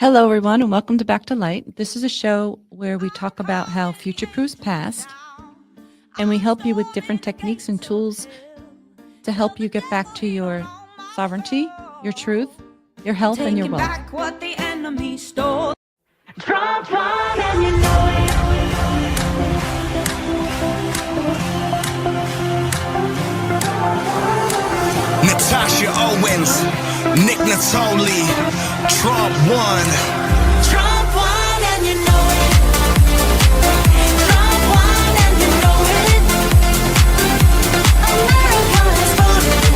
Hello, everyone, and welcome to Back to Light. This is a show where we talk about how future proofs past, and we help you with different techniques and tools to help you get back to your sovereignty, your truth, your health, and your Taking wealth. back what the enemy stole. Trump won and you know it. Natasha Owens, Nick Natoli, Trump won. Trump won and you know it. Trump won and you know it. America has voted.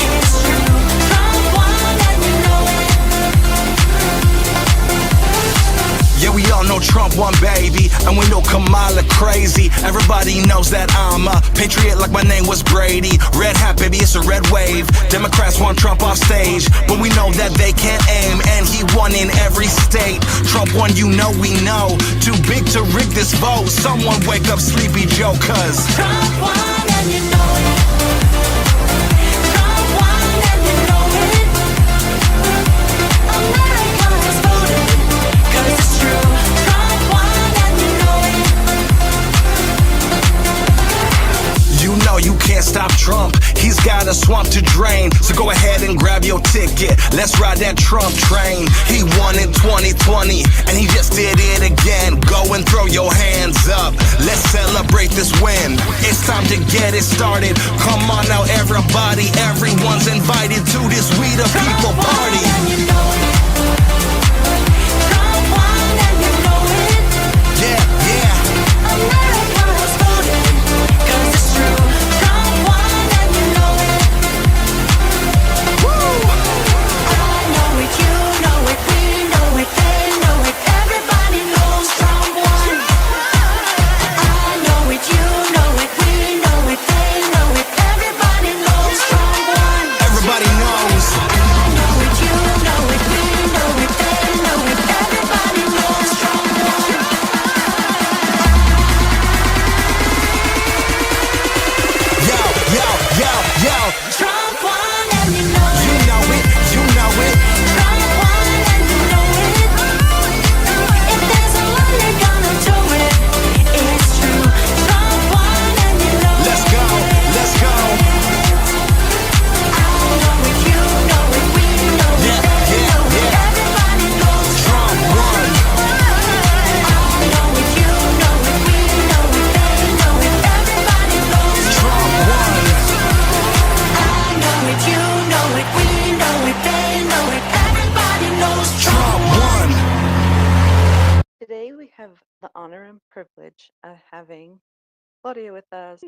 It's true. Trump won and you know it. Yeah, we all know Trump won, baby, and we know Kamala crazy. Everybody knows that I'm a patriot like my name was Brady. Red hat, baby, it's a red wave. Democrats want Trump off stage, but we know that they can't aim, and he won in every state. Trump won, you know we know. Too big to rig this vote. Someone wake up Sleepy Joe, cause Trump won and you know it. Trump won and you know it. America has voted. Cause it's true. Trump won and you know it. you know you can't stop Trump. He's got a swamp to drain, so go ahead and grab your ticket. Let's ride that Trump train. He won in 2020, and he just did it again. Go and throw your hands up. Let's celebrate this win. It's time to get it started. Come on now, everybody. Everyone's invited to this We the People party. And you know it. Trump won and you know it. Yeah, yeah. America has voted. Cause it's true. Trump won and you know it. I know it, you know it, we know it, they know it. Everybody knows Trump won. I know it, you know it, we know it, they know it. Everybody knows Trump won. Everybody knows. I know it, you know it, we know it, they know it. Everybody knows Trump won. Yo, yo, yo, yo. Trump won and you know You it. know it, you know it. Trump won and you know it. If there's a lie, you're gonna do it. It's true. Trump won and you know it. Let's go, let's go. I know it, you know it, we know it, Yeah, they yeah, know it. yeah. Everybody knows Trump won. I know it, you know it, we know it, they know it. Everybody knows Trump won. I know it, you know it, we know it, they know it. Everybody knows Trump won. Today we have the honor and privilege of having Claudia with us.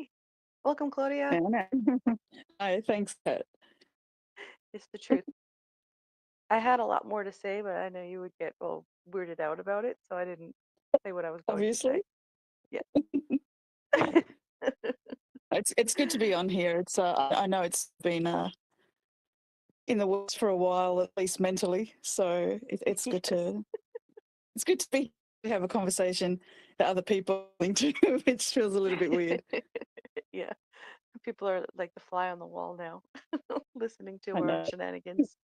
Welcome, Claudia. Hi, thanks, Kat. It's the truth. I had a lot more to say, but I know you would get all weirded out about it, so I didn't say what I was going Obviously, to say. it's good to be on here. It's I know it's been in the works for a while, at least mentally. So it's good to be to have a conversation that other people are listening to, which feels a little bit weird. Yeah. People are like the fly on the wall now, listening to I our know. shenanigans.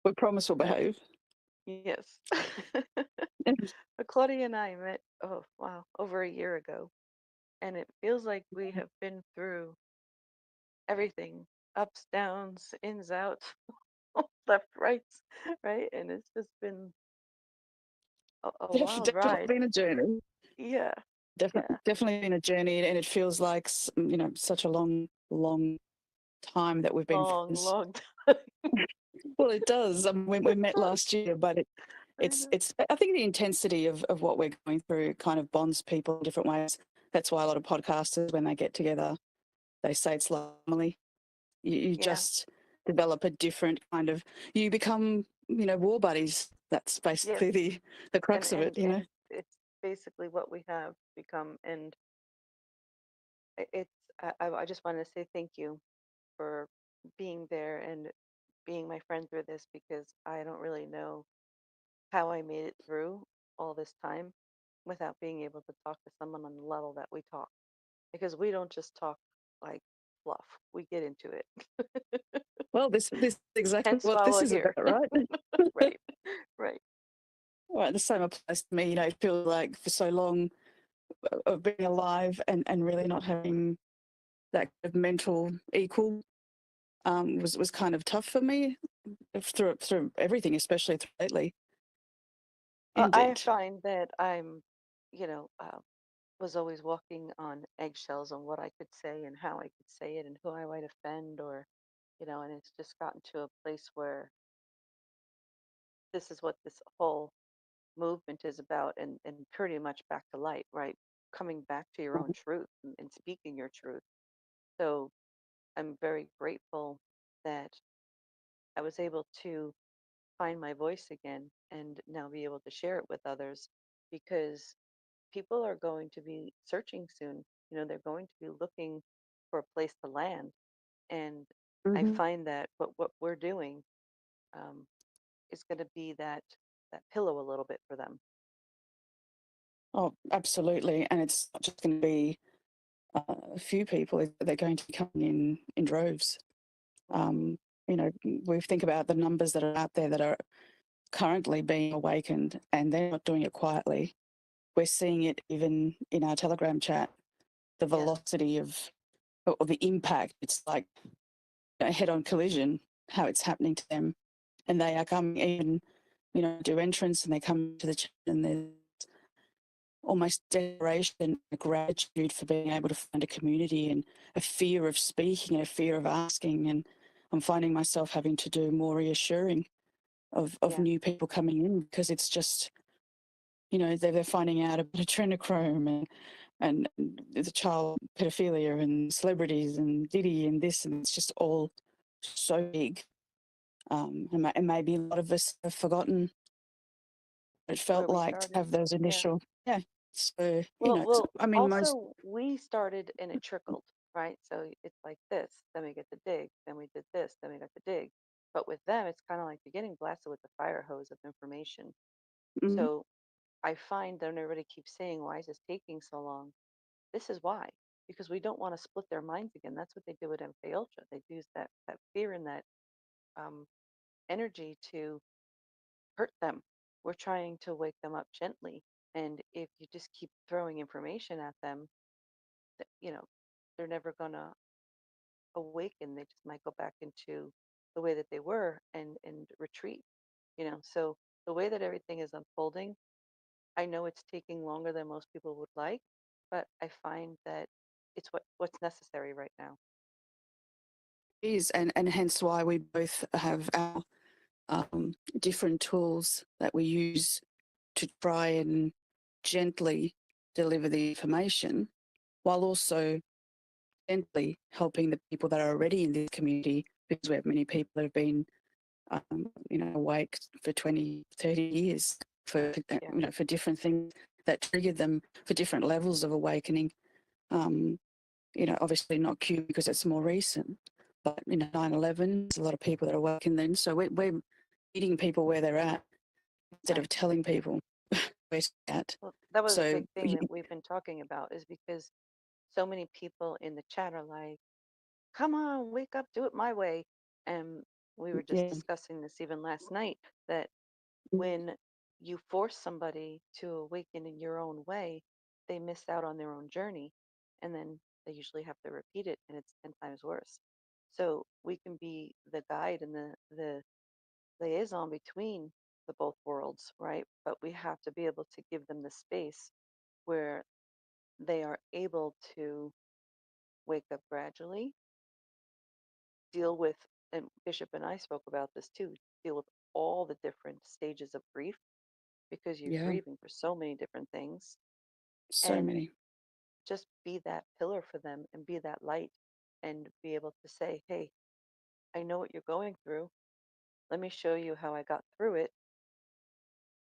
We promise we'll behave. Yes. But Claudia and I met, oh, wow, over a year ago. And it feels like we have been through everything, ups, downs, ins, outs, left, rights, right? And it's just been a wild Definitely ride. been a journey. Yeah, Definitely been a journey, and it feels like such a long time that we've been long, friends. long time. Well, it does. We met last year, but it's I think the intensity of what we're going through kind of bonds people in different ways. That's why a lot of podcasters, when they get together, they say it's like family. You Yeah. just develop a different kind of, you become, war buddies. That's basically Yes. the crux of it, And it's basically what we have become. And it's I just want to say thank you for being there and being my friend through this, because I don't really know how I made it through all this time without being able to talk to someone on the level that we talk, because we don't just talk like fluff, we get into it. Well, this is exactly Hence what why this we're is here. about, right? Right, right. Well, the same applies to me. I feel like for so long of being alive and really not having that kind of mental equal was kind of tough for me through everything, especially through lately. I Indeed. find that I'm, you know, was always walking on eggshells on what I could say and how I could say it and who I might offend or, and it's just gotten to a place where this is what this whole movement is about and pretty much back to light, right? Coming back to your own truth and speaking your truth. So I'm very grateful that I was able to find my voice again and now be able to share it with others because people are going to be searching soon. They're going to be looking for a place to land. And I Hmm. find that what we're doing um, is going to be that pillow a little bit for them. Oh, absolutely. And it's not just going to be a few people; they're going to be coming in droves. Hmm. Um, we think about the numbers that are out there that are currently being awakened, and they're not doing it quietly. We're seeing it even in our Telegram chat. The Yes, velocity or the impact. It's like a head-on collision. How it's happening to them, and they are coming even, do entrance, and they come to the chat, and there's almost desperation, a gratitude for being able to find a community, and a fear of speaking, and a fear of asking. And I'm finding myself having to do more reassuring of yes, new people coming in because it's just, they're finding out about adrenochrome and the child pedophilia and celebrities and Diddy and this, and it's just all so big. And maybe a lot of us have forgotten what it where felt we like to started. have those Yeah. initial, yeah. So, Well, I mean, most, also we started and it trickled, right? So it's like this, then we get the dig, then we did this, then we got the dig. But with them, it's kind of like you're getting blasted with the fire hose of information. mm, So I find that when everybody keeps saying, why is this taking so long? This is why, because we don't want to split their minds again. That's what they do with MK Ultra. They use that fear and that um, energy to hurt them. We're trying to wake them up gently. And if you just keep throwing information at them, that they're never gonna awaken. They just might go back into the way that they were and retreat. So the way that everything is unfolding, I know it's taking longer than most people would like, but I find that it's what's necessary right now. is, and hence why we both have our different tools that we use to try and gently deliver the information while also gently helping the people that are already in this community, because we have many people that have been awake for 20, 30 years for, Yeah, for different things that triggered them for different levels of awakening. Um, obviously not Q because it's more recent, but 9/11, there's a lot of people that are awakened then. So we're meeting people where they're at instead of right. telling people where they're at. Well, that was a So big thing that we've been talking about is because so many people in the chat are like, come on, wake up, do it my way. And we were just yeah, discussing this even last night that mm, when you force somebody to awaken in your own way, they miss out on their own journey. And then they usually have to repeat it, and it's 10 times worse. So we can be the guide and the liaison between the both worlds, right? But we have to be able to give them the space where they are able to wake up gradually, deal with, and Bishop and I spoke about this too, deal with all the different stages of grief because you're yeah, grieving for so many different things so and many. just be that pillar for them and be that light and be able to say, hey, I know what you're going through. Let me show you how I got through it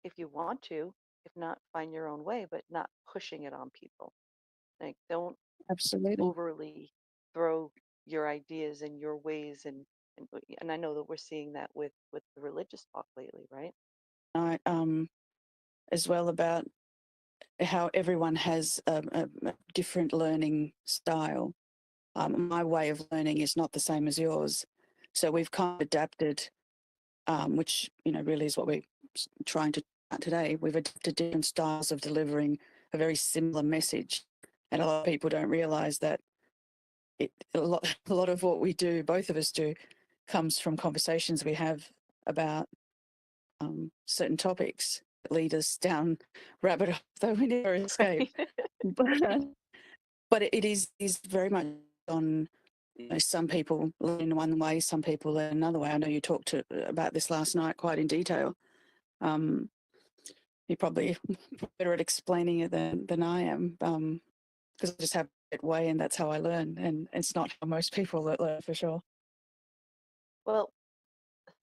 if you want to. If not, find your own way, but not pushing it on people. Like, don't Absolutely. overly throw your ideas and your ways and I know that we're seeing that with the religious talk lately, right? I, as well about how everyone has a different learning style. My way of learning is not the same as yours. So Right. we've kind of adapted, which, really is what we're trying to about today. We've adopted different styles of delivering a very similar message, and a lot of people don't realize that a lot of what we do, both of us do, comes from conversations we have about certain topics that lead us down rabbit holes that we never escape. But, but it is very much on, some people learn in one way, some people learn another way. I know you talked about this last night quite in detail. You're probably better at explaining it than I am, because I just have that way and that's how I learn. And it's not how most people learn, for sure. Well,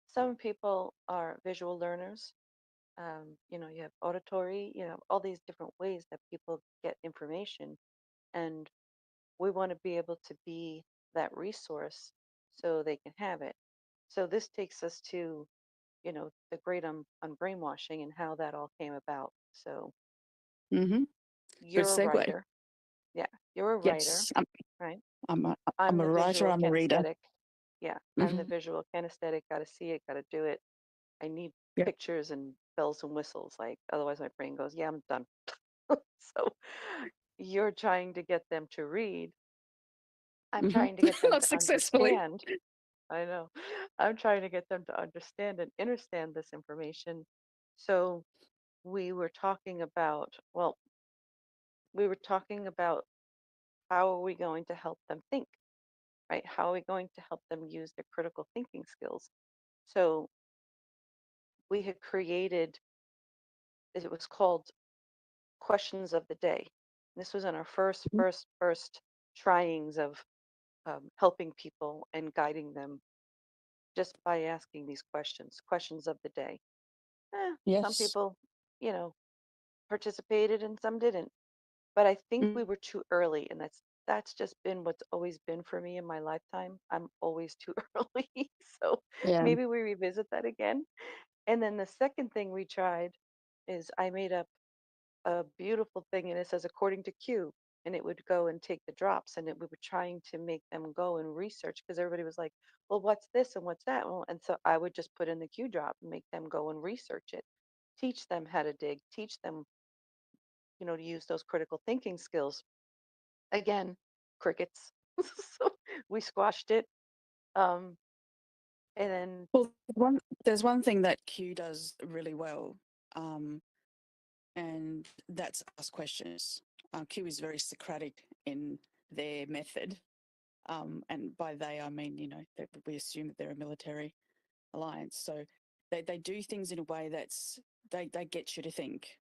some people are visual learners. You have auditory, all these different ways that people get information. And we want to be able to be that resource so they can have it. So this takes us to, the great unbrainwashing and how that all came about. So Mm-hmm. Good you're a segue. writer. Yeah, you're a writer, Yes, right? I'm a, I'm I'm a the writer, visual I'm a reader. kinesthetic. Yeah, I'm the Mm-hmm. visual kinesthetic. Got to see it, got to do it. I need Yeah. pictures and bells and whistles. Like, otherwise, my brain goes, yeah, I'm done. So you're trying to get them to read. I'm Mm-hmm. trying to get them Not to successfully. understand. I know. I'm trying to get them to understand and understand this information. So we were talking about, well, we were talking about how are we going to help them think, right? How are we going to help them use their critical thinking skills? So we had created, it was called Questions of the Day. This was in our first tryings of helping people and guiding them just by asking these questions of the day. Some Yes. people, you know, participated and some didn't. But I think Mm. we were too early, and that's just been what's always been for me in my lifetime. I'm always too early. So Yeah. maybe we revisit that again. And then the second thing we tried is I made up a beautiful thing, and it says according to Q, and it would go and take the drops, and we were trying to make them go and research because everybody was like, well, what's this and what's that? Well, and so I would just put in the Q drop and make them go and research it, teach them how to dig, teach them, to use those critical thinking skills. Again, crickets. So we squashed it. Um, and then, Well, there's one thing that Q does really well, um, and that's ask questions. Q is very Socratic in their method. And by they, I mean, we assume that they're a military alliance. So they do things in a way they get you to think.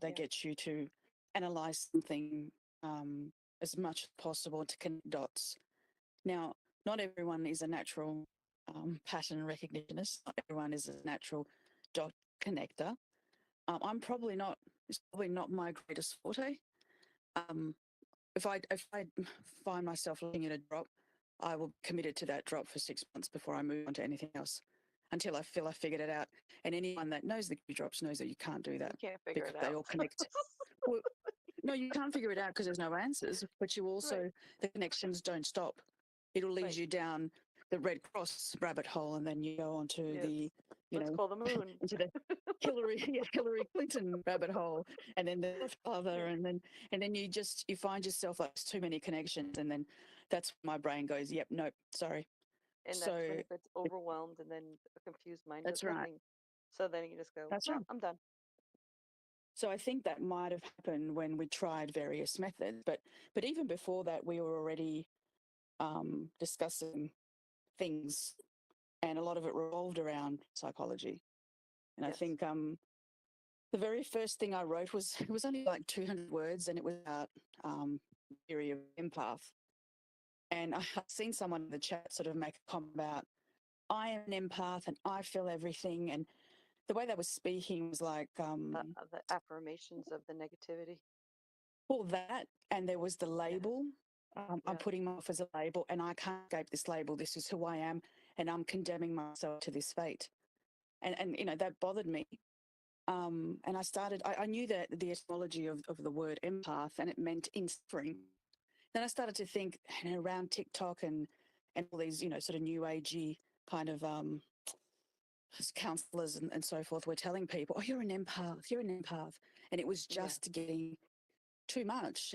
They yeah, get you to analyze something as much as possible to connect dots. Now, not everyone is a natural pattern recognitionist. Not everyone is a natural dot connector. I'm probably not. It's probably not my greatest forte. Um, if I find myself looking at a drop, I will be committed to that drop for 6 months before I move on to anything else until I feel I figured it out. And anyone that knows the Q drops knows that you can't do you that can't figure because it they out. all connect. Well, no, you can't figure it out because there's no answers, but you Right, also, the connections don't stop. It'll lead right. you down the Red Cross rabbit hole and then you go onto Yes. the, you Let's know, call the moon. into the Hillary Clinton rabbit hole and then the father Right. and then you find yourself like too many connections and then that's when my brain goes, yep, nope, sorry. And that's when So it gets overwhelmed, and then a confused mind does that's right. nothing. So then you just go, That's well, right. I'm done. So I think that might have happened when we tried various methods, but even before that, we were already discussing things, and a lot of it revolved around psychology. And I Yes. think the very first thing I wrote was it was only like 200 words, and it was about theory of empath. And I've seen someone in the chat sort of make a comment about I am an empath and I feel everything, and the way they were speaking was like The affirmations of the negativity. well, that, and there was the Yeah, label. I'm yeah, putting myself as a label, and I can't escape this label. This is who I am, and I'm condemning myself to this fate. And that bothered me. And I started. I knew that the etymology of the word empath, and it meant in suffering. Then I started to think, around TikTok and all these, sort of new agey kind of counselors and so forth were telling people, oh, you're an empath, you're an empath. And it was Yeah. just getting too much,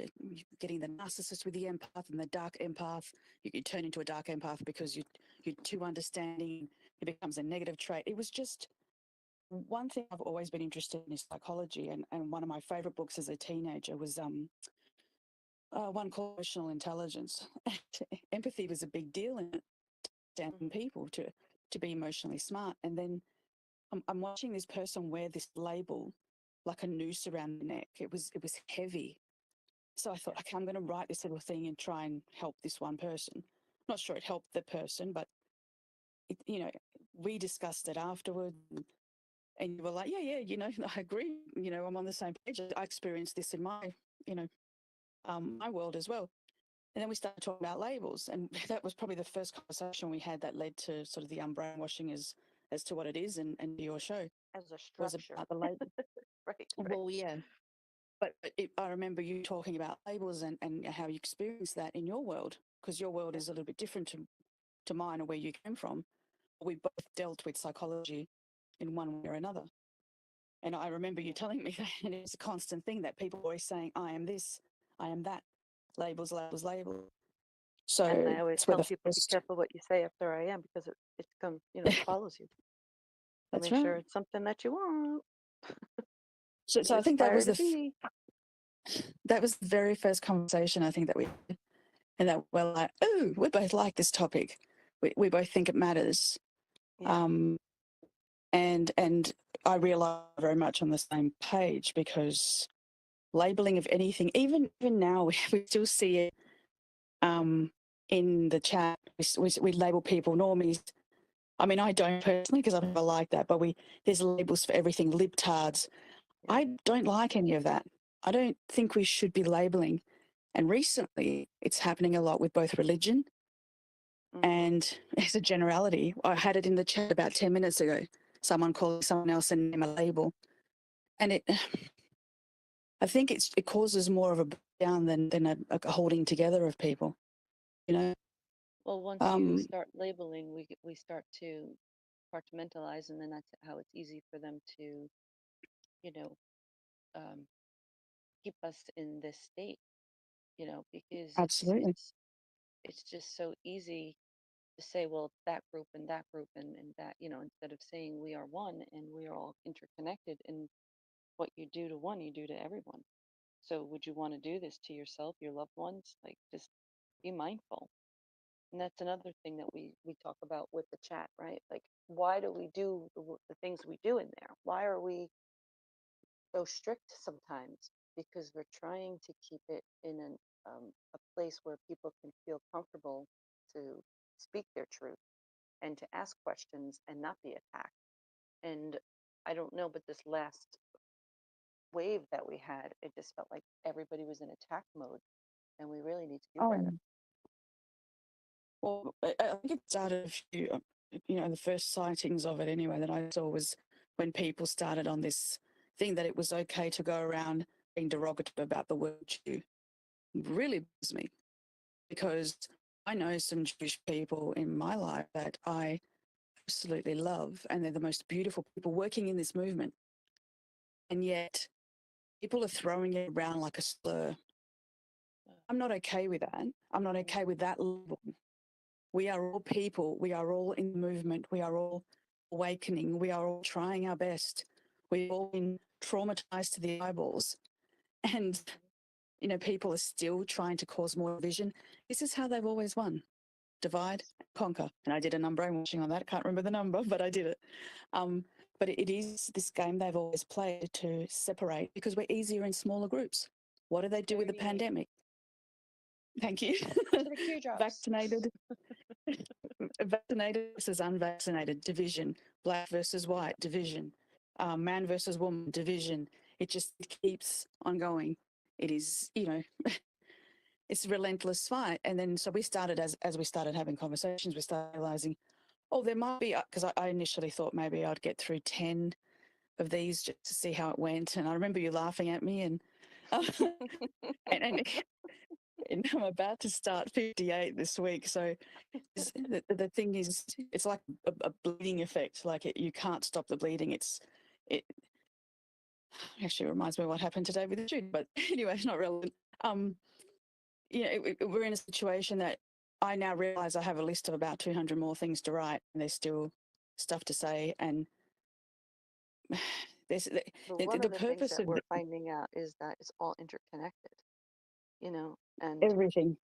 getting the narcissist with the empath and the dark empath. You turn into a dark empath because you're too understanding. It becomes a negative trait. It was just one thing I've always been interested in is psychology. And one of my favorite books as a teenager was one called Emotional Intelligence. Empathy was a big deal in understanding people to be emotionally smart. And then I'm watching this person wear this label like a noose around the neck. It was heavy. So I thought, okay, I'm going to write this little thing and try and help this one person. Not sure it helped the person, but we discussed it afterward, and you were like, yeah, I agree. I'm on the same page. I experienced this in my, my world as well. And then we started talking about labels, and that was probably the first conversation we had that led to sort of the unbrainwashing as to what it is and your show As a was structure. about the label. Right. Well, yeah. But I remember you talking about labels and how you experienced that in your world, because your world is a little bit different to mine or where you came from. We both dealt with psychology in one way or another. And I remember you telling me that, and it's a constant thing that people are always saying, I am this, I am that, labels, labels, labels. So And I always it's where tell the people, be first, careful what you say after I am, because it comes, it follows you. So that's make right. sure it's something that you want, So you I think that aspire was to be. that was the very first conversation I think that we had, and that we're like, oh, we both like this topic. We both think it matters. Yeah. And I realize very much on the same page, because labeling of anything, even now, we still see it in the chat. We label people normies. I mean, I don't personally, because I never like that, but there's labels for everything, libtards. Yeah. I don't like any of that. I don't think we should be labeling. And recently, it's happening a lot with both religion and, as a generality, I had it in the chat about 10 minutes ago. Someone calling someone else a name, a label. And I think it causes more of a breakdown than a holding together of people, you know? Well, once you start labeling, we start to compartmentalize, and then that's how it's easy for them to, you know, um, keep us in this state, because Absolutely. it's just so easy to say, well, that group and that group and that, instead of saying we are one and we are all interconnected, and what you do to one, you do to everyone. So would you want to do this to yourself, your loved ones? Like, just be mindful. And that's another thing that we talk about with the chat, right? Like, why do we do the things we do in there? Why are we so strict sometimes? Because we're trying to keep it in a place where people can feel comfortable to speak their truth and to ask questions and not be attacked. And I don't know, but this last wave that we had, it just felt like everybody was in attack mode, and we really need to do better. Well, I think it started a few, the first sightings of it anyway that I saw was when people started on this thing that it was okay to go around being derogative about the word Jew. It really bugs me, because I know some Jewish people in my life that I absolutely love, and they're the most beautiful people working in this movement. And yet people are throwing it around like a slur. I'm not okay with that. I'm not okay with that label. We are all people. We are all in the movement. We are all awakening. We are all trying our best. We've all been traumatized to the eyeballs. And, people are still trying to cause more division. This is how they've always won: divide, conquer. And I did an unbrainwashing on that. I can't remember the number, but I did it. But it is this game they've always played to separate, because we're easier in smaller groups. What do they do with the 38. pandemic? Thank you. To the teardrops. Vaccinated. Vaccinated versus unvaccinated, division. Black versus white, division. Man versus woman, division. It just keeps on going. It is, it's a relentless fight. And then so we started, as we started having conversations, we started realizing, oh, there might be, because I initially thought maybe I'd get through 10 of these just to see how it went. And I remember you laughing at me, and and I'm about to start 58 this week. So the thing is, it's like a bleeding effect. Like you can't stop the bleeding. It actually reminds me of what happened today with the student, but anyway, it's not relevant. We're in a situation that I now realize I have a list of about 200 more things to write, and there's still stuff to say. And there's But the, one the of the things purpose that of we're finding out is that it's all interconnected, and everything.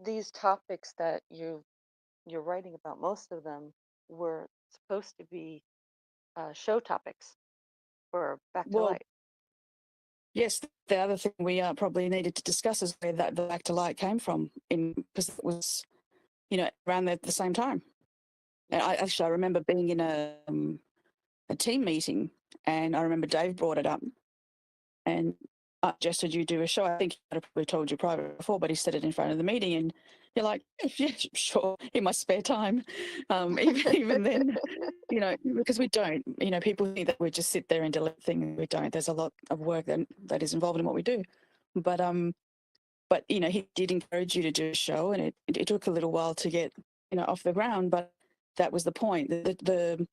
these topics that you're writing about, most of them were supposed to be show topics for Back to Well, Light. yes, the other thing we probably needed to discuss is where that the back to light came from, because it was, around the same time. And I remember being in a team meeting, and I remember Dave brought it up, and I suggested you do a show. I think I'd have probably told you privately before, but he said it in front of the meeting, and you're like, yeah, sure, in my spare time. Even then, because we don't, people think that we just sit there and delete things. We don't. There's a lot of work that is involved in what we do. But he did encourage you to do a show, and it took a little while to get off the ground. But that was the point. The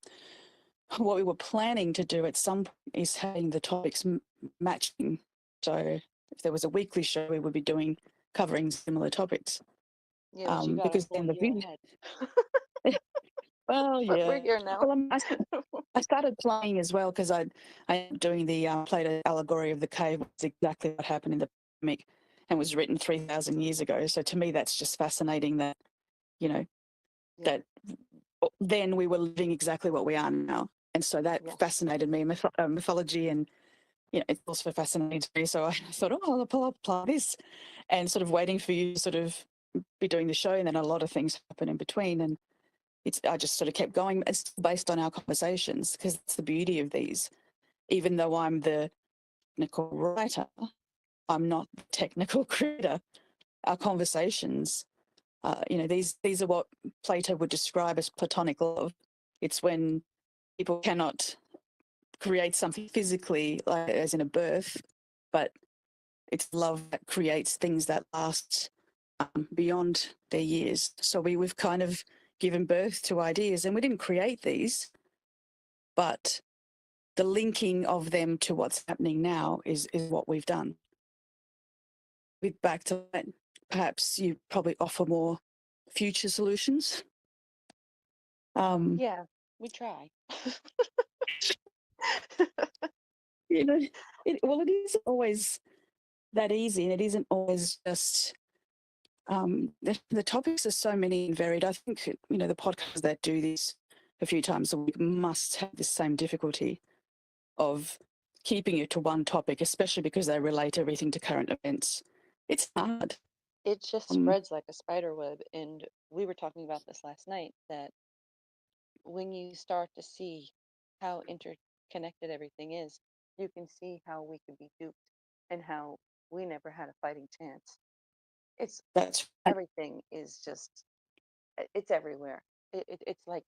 what we were planning to do at some point is having the topics matching. So if there was a weekly show, we would be covering similar topics. Yeah, but you got a Because full then the year video. ahead. Well, But yeah. we're here now. Well, I started playing as well because I doing the Plato allegory of the cave, which is exactly what happened in the pandemic, and was written 3,000 years ago. So to me, that's just fascinating that Yeah. that then we were living exactly what we are now, and so that Yes. fascinated me. Mythology, and it also fascinates me. So I thought, oh, I'll apply this, and sort of waiting for you to sort of be doing the show, and then a lot of things happen in between, and I just sort of kept going. It's based on our conversations, because it's the beauty of these. Even though I'm the technical writer, I'm not the technical creator. Our conversations, these are what Plato would describe as platonic love. It's when people cannot create something physically, like as in a birth, but it's love that creates things that last beyond their years. So we've kind of given birth to ideas, and we didn't create these, but the linking of them to what's happening now is what we've done. With Back to that, perhaps you probably offer more future solutions. Yeah, we try. It isn't always that easy, and it isn't always just the topics are so many and varied. I think the podcasts that do this a few times a week must have the same difficulty of keeping you to one topic, especially because they relate everything to current events. It's hard. It just spreads like a spider web. And we were talking about this last night, that when you start to see how interconnected everything is, you can see how we could be duped and how we never had a fighting chance. It's That's everything is just it's everywhere. It's like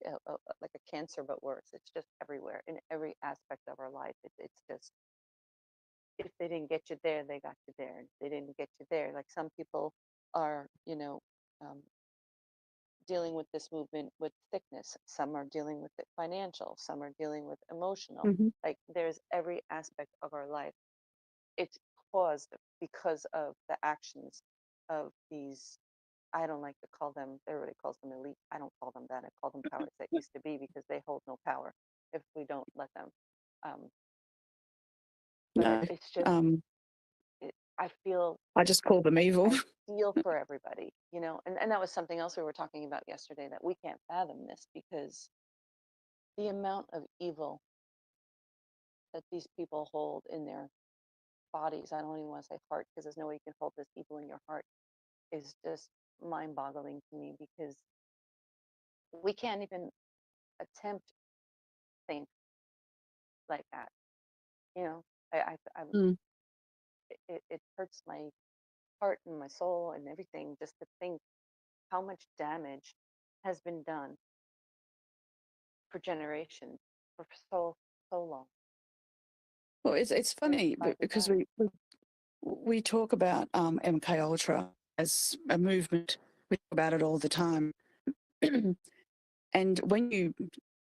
like a cancer, but worse. It's just everywhere in every aspect of our life. It's just, if they didn't get you there, they got you there. If they didn't get you there, like some people are, um, dealing with this movement with sickness. Some are dealing with it financial. Some are dealing with emotional. Mhm. Like there's every aspect of our life. It's caused because of the actions of these. I don't like to call them, everybody calls them elite. I don't call them that. I call them powers that used to be, because they hold no power if we don't let them. Um, but No, it's just, I feel, I just call them evil. I feel for everybody, and that was something else we were talking about yesterday, that we can't fathom this, because the amount of evil that these people hold in their bodies, I don't even want to say heart, because there's no way you can hold this evil in your heart, is just mind boggling to me, because we can't even attempt to think like that. You know, I Mm. it hurts my heart and my soul and everything, just to think how much damage has been done for generations, for so long, Well, it's funny by because design. we talk about MK Ultra, as a movement. We talk about it all the time. And when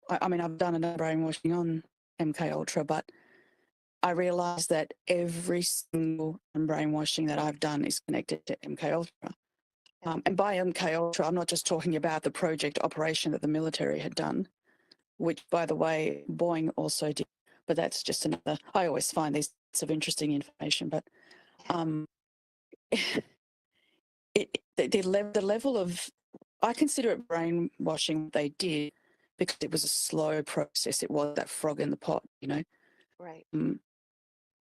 I mean, I've done another brainwashing on MK Ultra, but I realized that every single brainwashing that I've done is connected to MK Ultra. And by MK Ultra, I'm not just talking about the project operation that the military had done, which, by the way, Boeing also did. But that's just another. I always find these bits of interesting information. But the level of, I consider it brainwashing what they did because it was a slow process. It was that frog in the pot, you know. Right.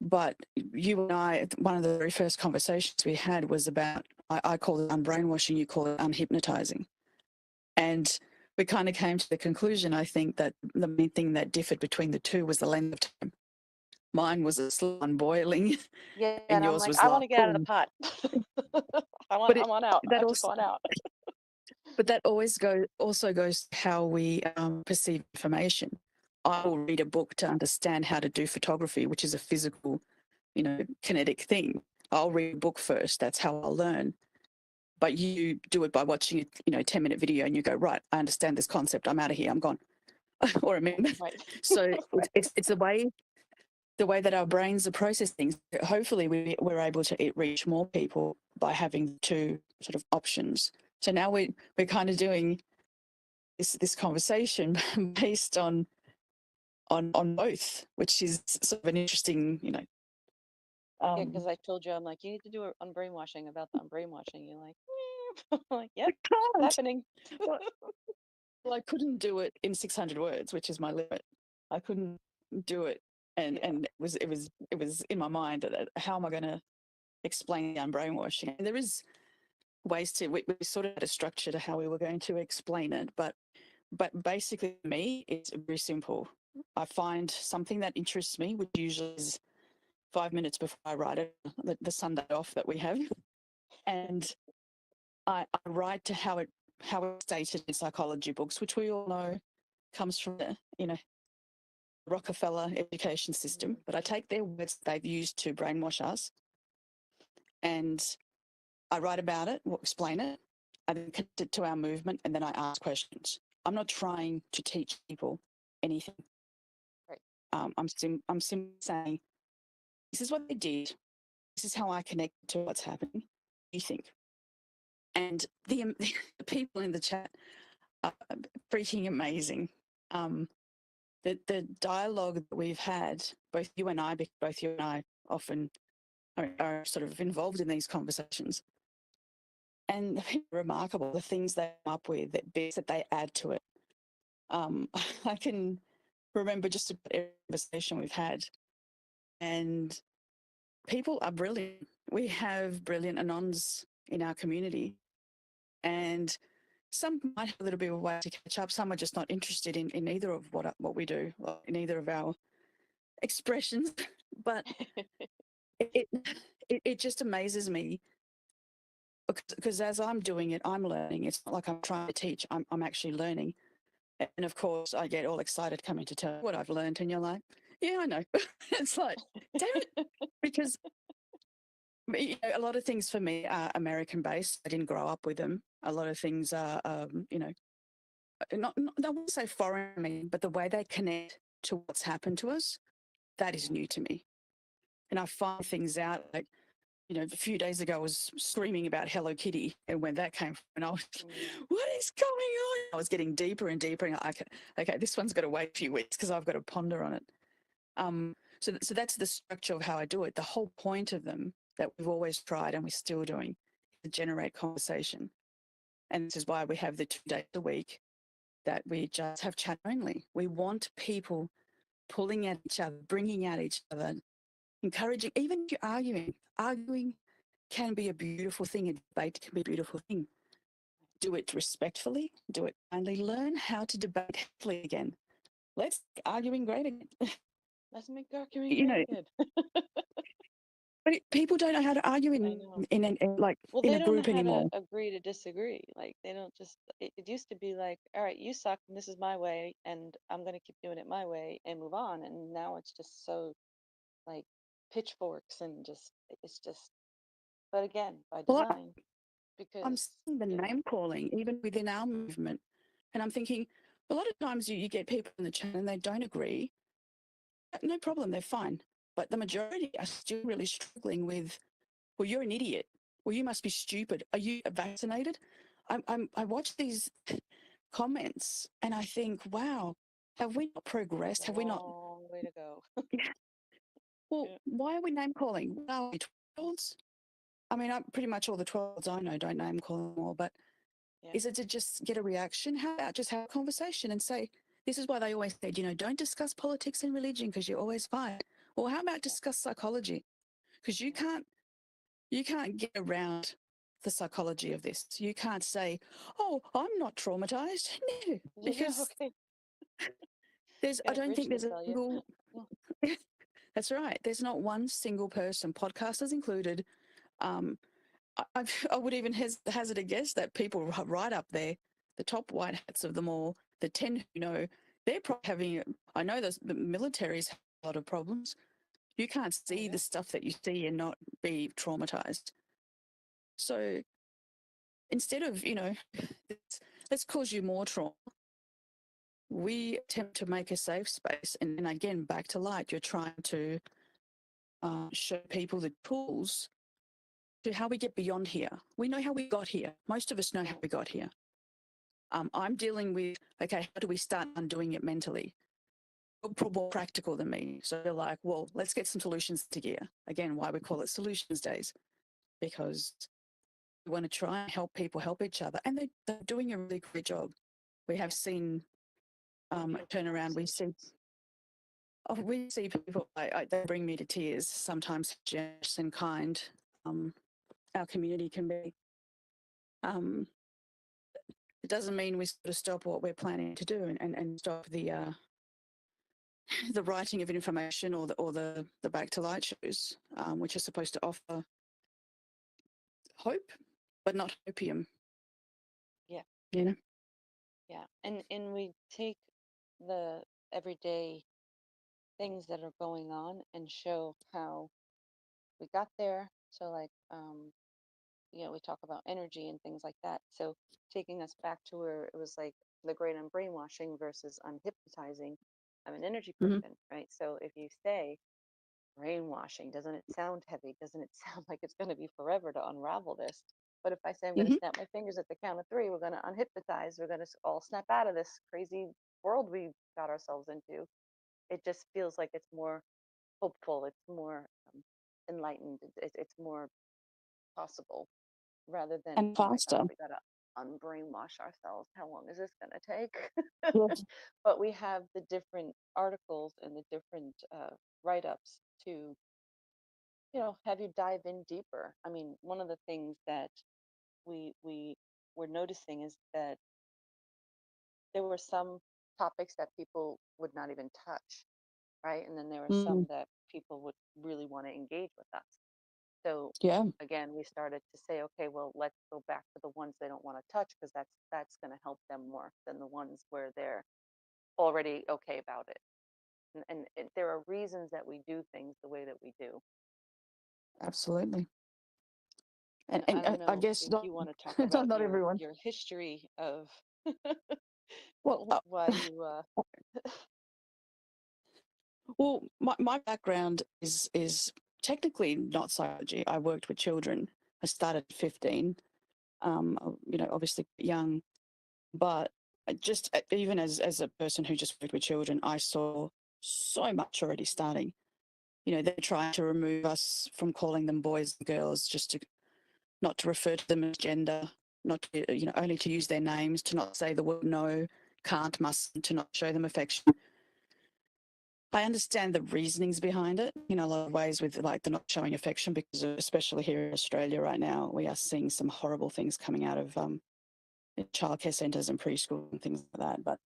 But you and I, one of the very first conversations we had was about, I call it unbrainwashing, you call it unhypnotizing. And we kind of came to the conclusion, I think, that the main thing that differed between the two was the length of time. Mine was a slow unboiling, Yeah, and and I'm yours like, was I like, want to get out of the boom. pot. But I want out. that I just also, want out. but that also goes to how we perceive information. I will read a book to understand how to do photography, which is a physical, you know, kinetic thing. I'll read a book first. That's how I'll learn. But you do it by watching a 10-minute video, and you go, right, I understand this concept. I'm out of here. I'm gone. Or a minute. Right. So it's the way that our brains are processing things. Hopefully, we're able to reach more people by having two sort of options. So now we're kind of doing this conversation based on both, which is sort of an interesting, Yeah, um, because I told you, I'm like, you need to do an unbrainwashing about the unbrainwashing. You're like, I'm like, yep, I can't. happening. Well, I couldn't do it in 600 words, which is my limit. I couldn't do it, and Yeah. it was in my mind that how am I going to explain the unbrainwashing? And there is ways to we sort of had a structure to how we were going to explain it, but basically, for me, it's very simple. I find something that interests me, which usually is 5 minutes before I write it, the Sunday off that we have, and I write to how it's stated in psychology books, which we all know comes from the Rockefeller education system. But I take their words they've used to brainwash us, and I write about it, or explain it, I then connect it to our movement, and then I ask questions. I'm not trying to teach people anything. Right. I'm simply saying, this is what they did. This is how I connect to what's happening. What do you think? And the people in the chat are freaking amazing. The dialogue that we've had, both you and I often are sort of involved in these conversations. And they're remarkable, the things they come up with, the bits that they add to it. I can remember just about every conversation we've had, and people are brilliant. We have brilliant anons in our community, and some might have a little bit of a way to catch up. Some are just not interested in either of what we do, or in either of our expressions. But it just amazes me because as I'm doing it, I'm learning. It's not like I'm trying to teach. I'm actually learning. And of course, I get all excited coming to tell you what I've learned, and you're like, "Yeah, I know." It's like, damn it, because a lot of things for me are American based. I didn't grow up with them. A lot of things are, not I wouldn't say foreign to me, but the way they connect to what's happened to us, that is new to me. And I find things out like, a few days ago I was screaming about Hello Kitty, and when that came from, and I was, what is going on? I was getting deeper and deeper, and okay, this one's got to wait a few weeks because I've got to ponder on it. So that's the structure of how I do it. The whole point of them that we've always tried and we're still doing is to generate conversation. And this is why we have the 2 days a week that we just have chat only. We want people pulling at each other, bringing out each other, encouraging, even if you're arguing can be a beautiful thing. A debate can be a beautiful thing. Do it respectfully, do it kindly, learn how to debate happily again. Let's arguing great again. Let's make arguing you know, great again. but people don't know how to argue I in, know. Well, in they a don't know group how to anymore. agree to disagree. Like, they don't just, it used to be like, all right, you suck and this is my way and I'm going to keep doing it my way and move on. And now it's just so like pitchforks and just, it's just, but again, by Well, design. I'm because seeing the name calling even within our movement. And I'm thinking, a lot of times you get people in the chat and they don't agree. No problem, they're fine. But the majority are still really struggling with, well, you're an idiot. Well, you must be stupid. Are you vaccinated? I watch these comments and I think, wow, have we not progressed? Have we not? long way to go. Well, Yeah. why are we name calling? What are we, 12-year-olds? I mean, pretty much all the 12-year-olds I know don't name call anymore, but Yeah. is it to just get a reaction? How about just have a conversation and say, this is why they always said, don't discuss politics and religion because you always fight. Or how about discuss psychology? Because you can't get around the psychology of this. You can't say, oh, I'm not traumatized. No, Yeah, because okay. I Get don't Rich think to there's a tell you. single, Yeah. that's right. There's not one single person, podcasters included. I would even hazard a guess that people right up there, the top white hats of them all, the 10 who know, they're probably having, I know the military's have a lot of problems. You can't see yeah. the stuff that you see and not be traumatized. So instead of, let's cause you more trauma, we attempt to make a safe space. And then again, back to light, you're trying to show people the tools to how we get beyond here. We know how we got here. Most of us know how we got here. I'm dealing with, okay, how do we start undoing it mentally? More practical than me. So they're like, well, let's get some solutions together. Again, why we call it Solutions Days, because we want to try and help people help each other. And they're doing a really great job. We have seen turn around. We see people, they bring me to tears, sometimes generous and kind. Our community can be. It doesn't mean we sort of stop what we're planning to do and stop the writing of information or the back to light shows, which are supposed to offer hope, but not opium. Yeah. You know. Yeah. And we take the everyday things that are going on and show how we got there. So like we talk about energy and things like that. So taking us back to where it was like the great unbrainwashing versus unhypnotizing. I'm an energy Mm-hmm. person, right? So if you say brainwashing, doesn't it sound heavy? Doesn't it sound like it's going to be forever to unravel this? But if I say I'm going to Mm-hmm. snap my fingers at the count of 3, we're going to unhypnotize, we're going to all snap out of this crazy world we got ourselves into. It just feels like it's more hopeful, it's more enlightened, it's more possible rather than, And oh my faster. God, we got to unbrainwash ourselves. How long is this going to take? Yes. But we have the different articles and the different write-ups to have you dive in deeper. I mean, one of the things that we were noticing is that there were some topics that people would not even touch, right? And then there were some that people would really want to engage with us. So Yeah, again, we started to say, okay, well, let's go back to the ones they don't want to touch because that's going to help them more than the ones where they're already okay about it. And there are reasons that we do things the way that we do. absolutely. And I And don't I know guess if not you want to talk not, about not your everyone. your history of Well, why you well, my background is technically not psychology. I worked with children. I started at 15. Obviously young, but just even as a person who just worked with children, I saw so much already starting. They're trying to remove us from calling them boys and girls, just to not to refer to them as gender, not to, only to use their names, to not say the word no, can't, mustn't, to not show them affection. I understand the reasonings behind it in a lot of ways with like the not showing affection, because especially here in Australia right now, we are seeing some horrible things coming out of childcare centres and preschool and things like that. But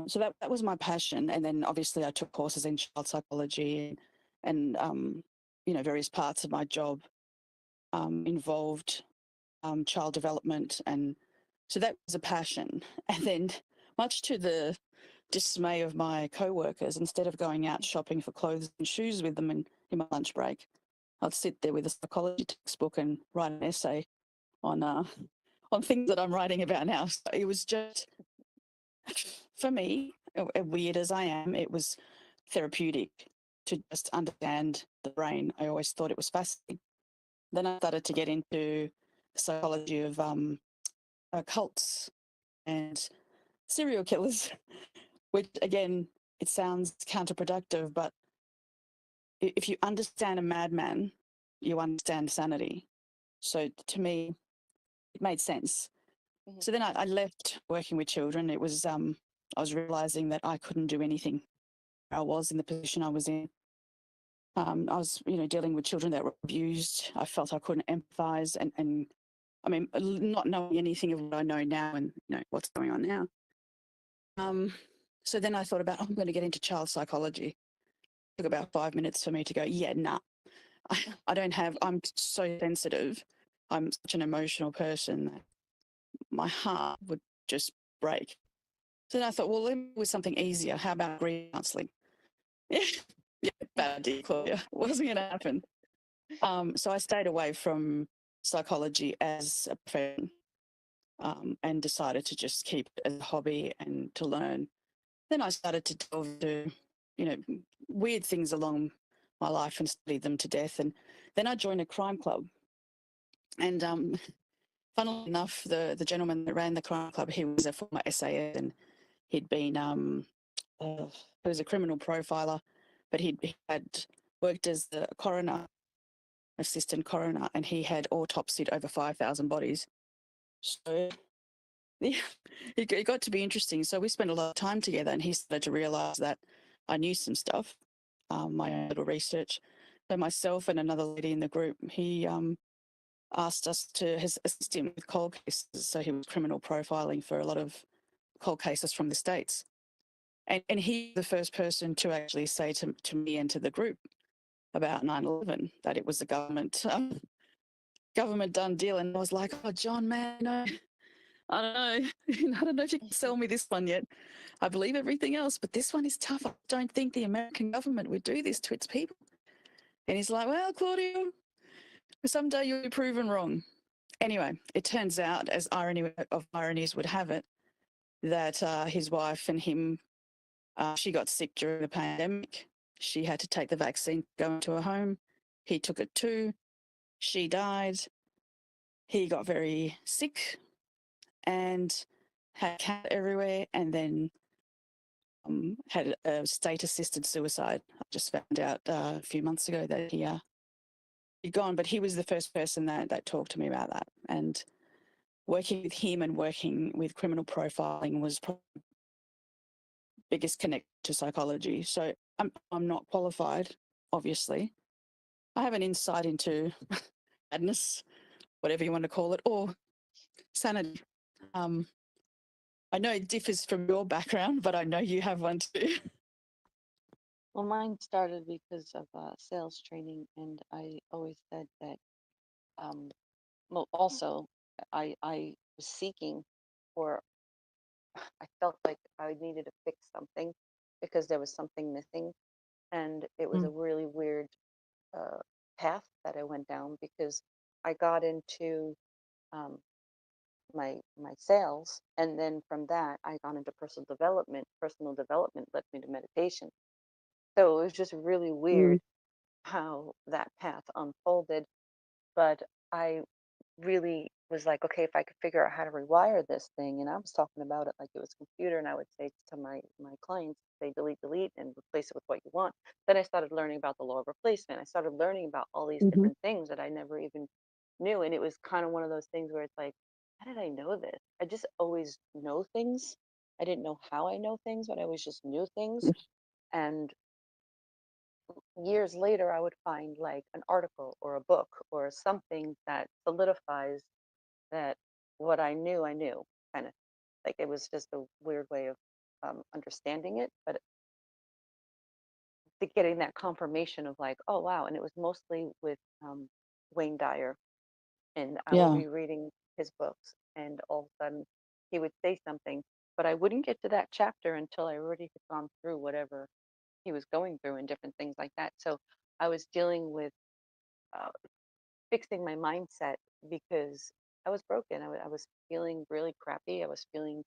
so that was my passion. And then obviously I took courses in child psychology and various parts of my job involved child development. And so that was a passion. And then much to the dismay of my co-workers, instead of going out shopping for clothes and shoes with them in my lunch break, I'd sit there with a psychology textbook and write an essay on things that I'm writing about now. So it was just, for me, weird as I am, it was therapeutic to just understand the brain. I always thought it was fascinating. Then I started to get into the psychology of cults and serial killers, which again, it sounds counterproductive, but if you understand a madman, you understand sanity. So to me, it made sense. Mhm. So then I left working with children. It was I was realizing that I couldn't do anything. I was in the position I was in. I was, dealing with children that were abused. I felt I couldn't empathize, and I mean, not knowing anything of what I know now, and what's going on now. So then I thought about, I'm going to get into child psychology. It took about 5 minutes for me to go, yeah, nah, I don't have. I'm so sensitive. I'm such an emotional person that my heart would just break. So then I thought, well, let me with something easier. How about grief counselling? Yeah, bad idea, Claudia. Wasn't going to happen. So I stayed away from psychology as a profession, and decided to just keep it as a hobby and to learn. Then I started to delve into, weird things along my life and studied them to death. And then I joined a crime club. And funnily enough, the gentleman that ran the crime club, he was a former SAS, and he'd been he was a criminal profiler, but he had worked as the coroner, assistant coroner, and he had autopsied over 5,000 bodies. So yeah, it got to be interesting. So we spent a lot of time together, and he started to realise that I knew some stuff, my own little research. So myself and another lady in the group, he asked us to assist him with cold cases. So he was criminal profiling for a lot of cold cases from the States. And he was the first person to actually say to me and to the group about 9/11 that it was a government done deal. And I was like, oh, John, man, I don't know. I don't know if you can sell me this one yet. I believe everything else, but this one is tough. I don't think the American government would do this to its people. And he's like, well, Claudio, someday you'll be proven wrong. Anyway, it turns out, as irony of ironies would have it, that his wife and him, she got sick during the pandemic. She had to take the vaccine to go into her home. He took it too. She died. He got very sick and had cancer everywhere, and then had a state-assisted suicide. I just found out a few months ago that he'd gone, but he was the first person that talked to me about that. And working with him and working with criminal profiling was probably the biggest connect to psychology. So I'm not qualified, obviously. I have an insight into madness, whatever you want to call it, or sanity. I know it differs from your background, but I know you have one too. Well, mine started because of sales training, and I always said that. Well, also, I was seeking for. I felt like I needed to fix something because there was something missing, and it was a Mm. really weird uh, path that I went down because I got into um, my sales, and then from that I got into personal development. Personal development led me to meditation. So it was just really Mm. weird how that path unfolded. But I really was like, okay, if I could figure out how to rewire this thing, and I was talking about it like it was a computer, and I would say to my clients, say delete and replace it with what you want. Then I started learning about the law of replacement. I started learning about all these Mm-hmm. different things that I never even knew, and it was kind of one of those things where it's like, how did I know this? I just always know things. I didn't know how I know things, but I always just knew things. And years later, I would find like an article or a book or something that solidifies that what I knew, kind of like it was just a weird way of understanding it, but getting that confirmation of like, oh wow, and it was mostly with Wayne Dyer, and I would Yeah. be reading his books, and all of a sudden he would say something, but I wouldn't get to that chapter until I already had gone through whatever he was going through and different things like that. So I was dealing with uh, fixing my mindset because was broken. I was feeling really crappy. I was feeling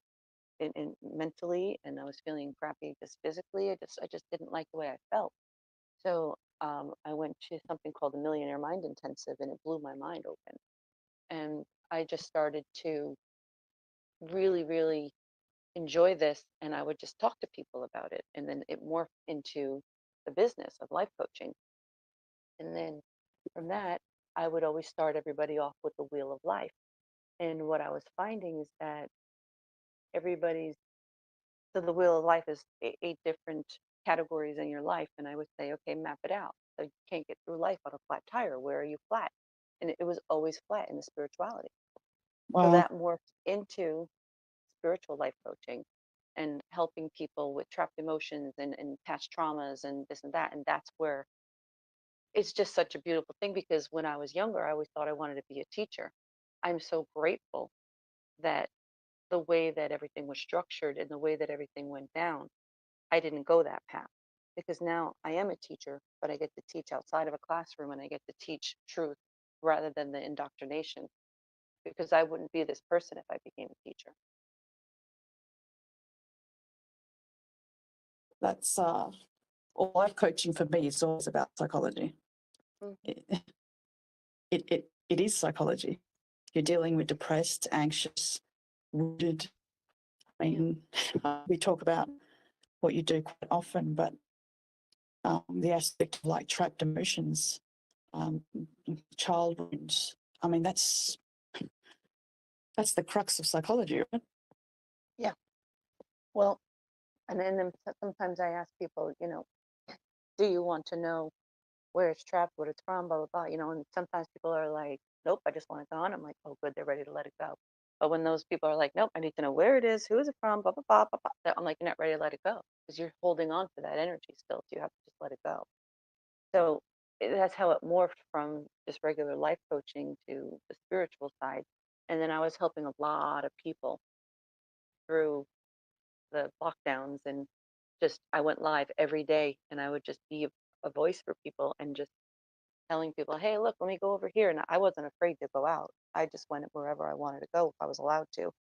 in mentally, and I was feeling crappy just physically. I just didn't like the way I felt. So I went to something called the Millionaire Mind Intensive, and it blew my mind open. And I just started to really, really enjoy this, and I would just talk to people about it. And then it morphed into the business of life coaching. And then from that, I would always start everybody off with the wheel of life. And what I was finding is that everybody's so the wheel of life is eight different categories in your life. And I would say, okay, map it out. So you can't get through life on a flat tire. Where are you flat? And it was always flat in the spirituality. So Wow. that morphed into spiritual life coaching and helping people with trapped emotions and past traumas and this and that. And that's where it's just such a beautiful thing, because when I was younger, I always thought I wanted to be a teacher. I'm so grateful that the way that everything was structured and the way that everything went down, I didn't go that path, because now I am a teacher, but I get to teach outside of a classroom, and I get to teach truth rather than the indoctrination, because I wouldn't be this person if I became a teacher. That's life coaching for me is always about psychology. Mm. It is psychology. You're dealing with depressed, anxious, wounded. I mean, we talk about what you do quite often, but the aspect of like trapped emotions, um, child wounds. I mean, that's the crux of psychology, right? Yeah. Well, and then sometimes I ask people, do you want to know where it's trapped, what it's from, blah, blah, blah, and sometimes people are like, nope, I just want it gone. I'm like, oh, good, they're ready to let it go. But when those people are like, nope, I need to know where it is, who is it from, blah, blah, blah, blah, blah, I'm like, you're not ready to let it go, because you're holding on to that energy still. So you have to just let it go. So that's how it morphed from just regular life coaching to the spiritual side. And then I was helping a lot of people through the lockdowns, and just I went live every day, and I would just be a voice for people and just telling people, hey, look, let me go over here. And I wasn't afraid to go out. I just went wherever I wanted to go if I was allowed to.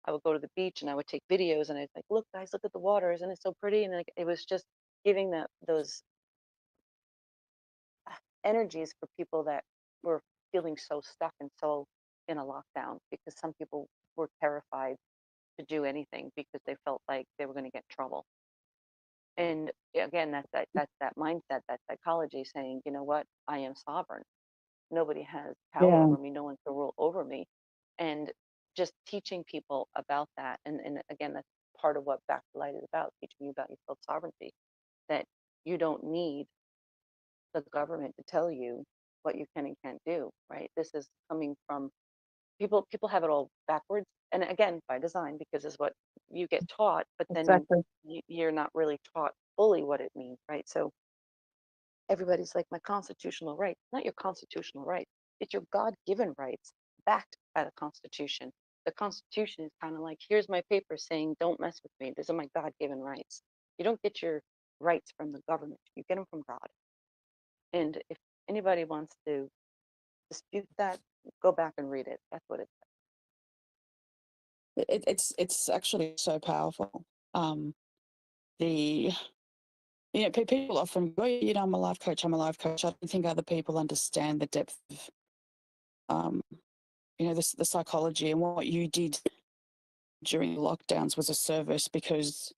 I would go to the beach and I would take videos, and I'd like, look, guys, look at the water. Isn't it so pretty? And like, it was just giving those energies for people that were feeling so stuck and so in a lockdown, because some people were terrified to do anything because they felt like they were going to get in trouble. And again, that's that mindset, that psychology saying, you know what, I am sovereign. Nobody has power Yeah. over me. No one can rule over me. And just teaching people about that. And again, that's part of what Back to Light is about, teaching you about your self sovereignty, that you don't need the government to tell you what you can and can't do, right? This is coming from people have it all backwards. And again, by design, because it's what you get taught, but then Exactly. you're not really taught fully what it means, right? So everybody's like, my constitutional rights. Not your constitutional rights. It's your God-given rights backed by the Constitution. The Constitution is kind of like, here's my paper saying, don't mess with me. These are my God-given rights. You don't get your rights from the government. You get them from God. And if anybody wants to dispute that, go back and read it. That's what it's. It's actually so powerful. The people often go, I'm a life coach. I'm a life coach. I don't think other people understand the depth of the psychology, and what you did during the lockdowns was a service, because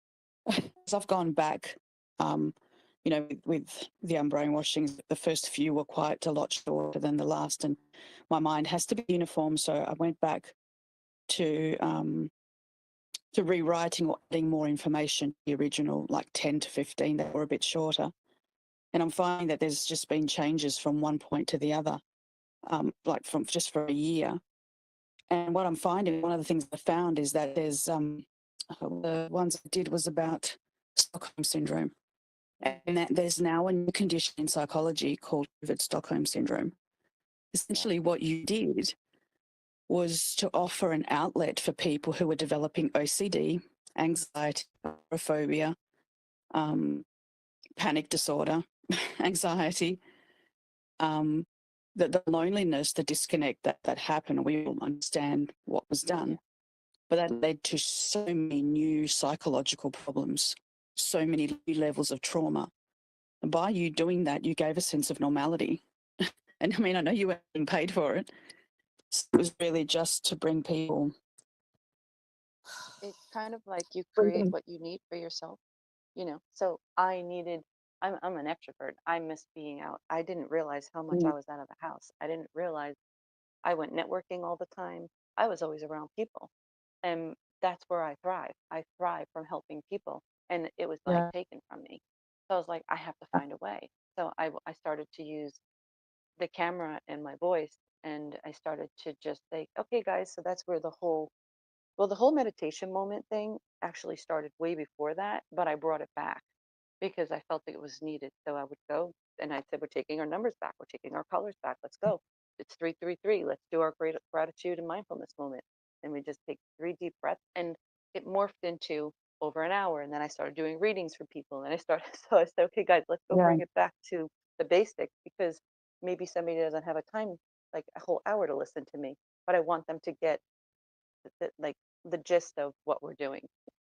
as I've gone back, with the unbrainwashings, the first few were quite a lot shorter than the last, and my mind has to be uniform. So I went back to rewriting or adding more information to the original, like 10 to 15 that were a bit shorter. And I'm finding that there's just been changes from one point to the other, like from just for a year. And what I'm finding, one of the things I found is that there's the ones I did was about Stockholm syndrome. And that there's now a new condition in psychology called Stockholm syndrome. Essentially, what you did was to offer an outlet for people who were developing OCD, anxiety, agoraphobia, panic disorder, anxiety, the loneliness, the disconnect that happened. We all understand what was done, but that led to so many new psychological problems, so many new levels of trauma. And by you doing that, you gave a sense of normality. And I mean, I know you weren't being paid for it. So it was really just to bring people. It's kind of like you Bring create them. what you need for yourself, you know. So I needed, I'm an extrovert. I miss being out. I didn't realize how much I was out of the house. I didn't realize I went networking all the time. I was always around people. And that's where I thrive. I thrive from helping people. And it was like Yeah. taken from me. So I was like, I have to find a way. So I started to use the camera and my voice. And I started to just say, okay, guys, so that's where the whole meditation moment thing actually started way before that, but I brought it back because I felt that it was needed. So I would go and I said, we're taking our numbers back. We're taking our colors back. Let's go. It's 333. Let's do our great gratitude and mindfulness moment. And we just take 3 deep breaths, and it morphed into over an hour. And then I started doing readings for people. And I started, so I said, okay, guys, let's go Yeah. bring it back to the basics, because maybe somebody doesn't have a time, like a whole hour to listen to me, but I want them to get like the gist of what we're doing,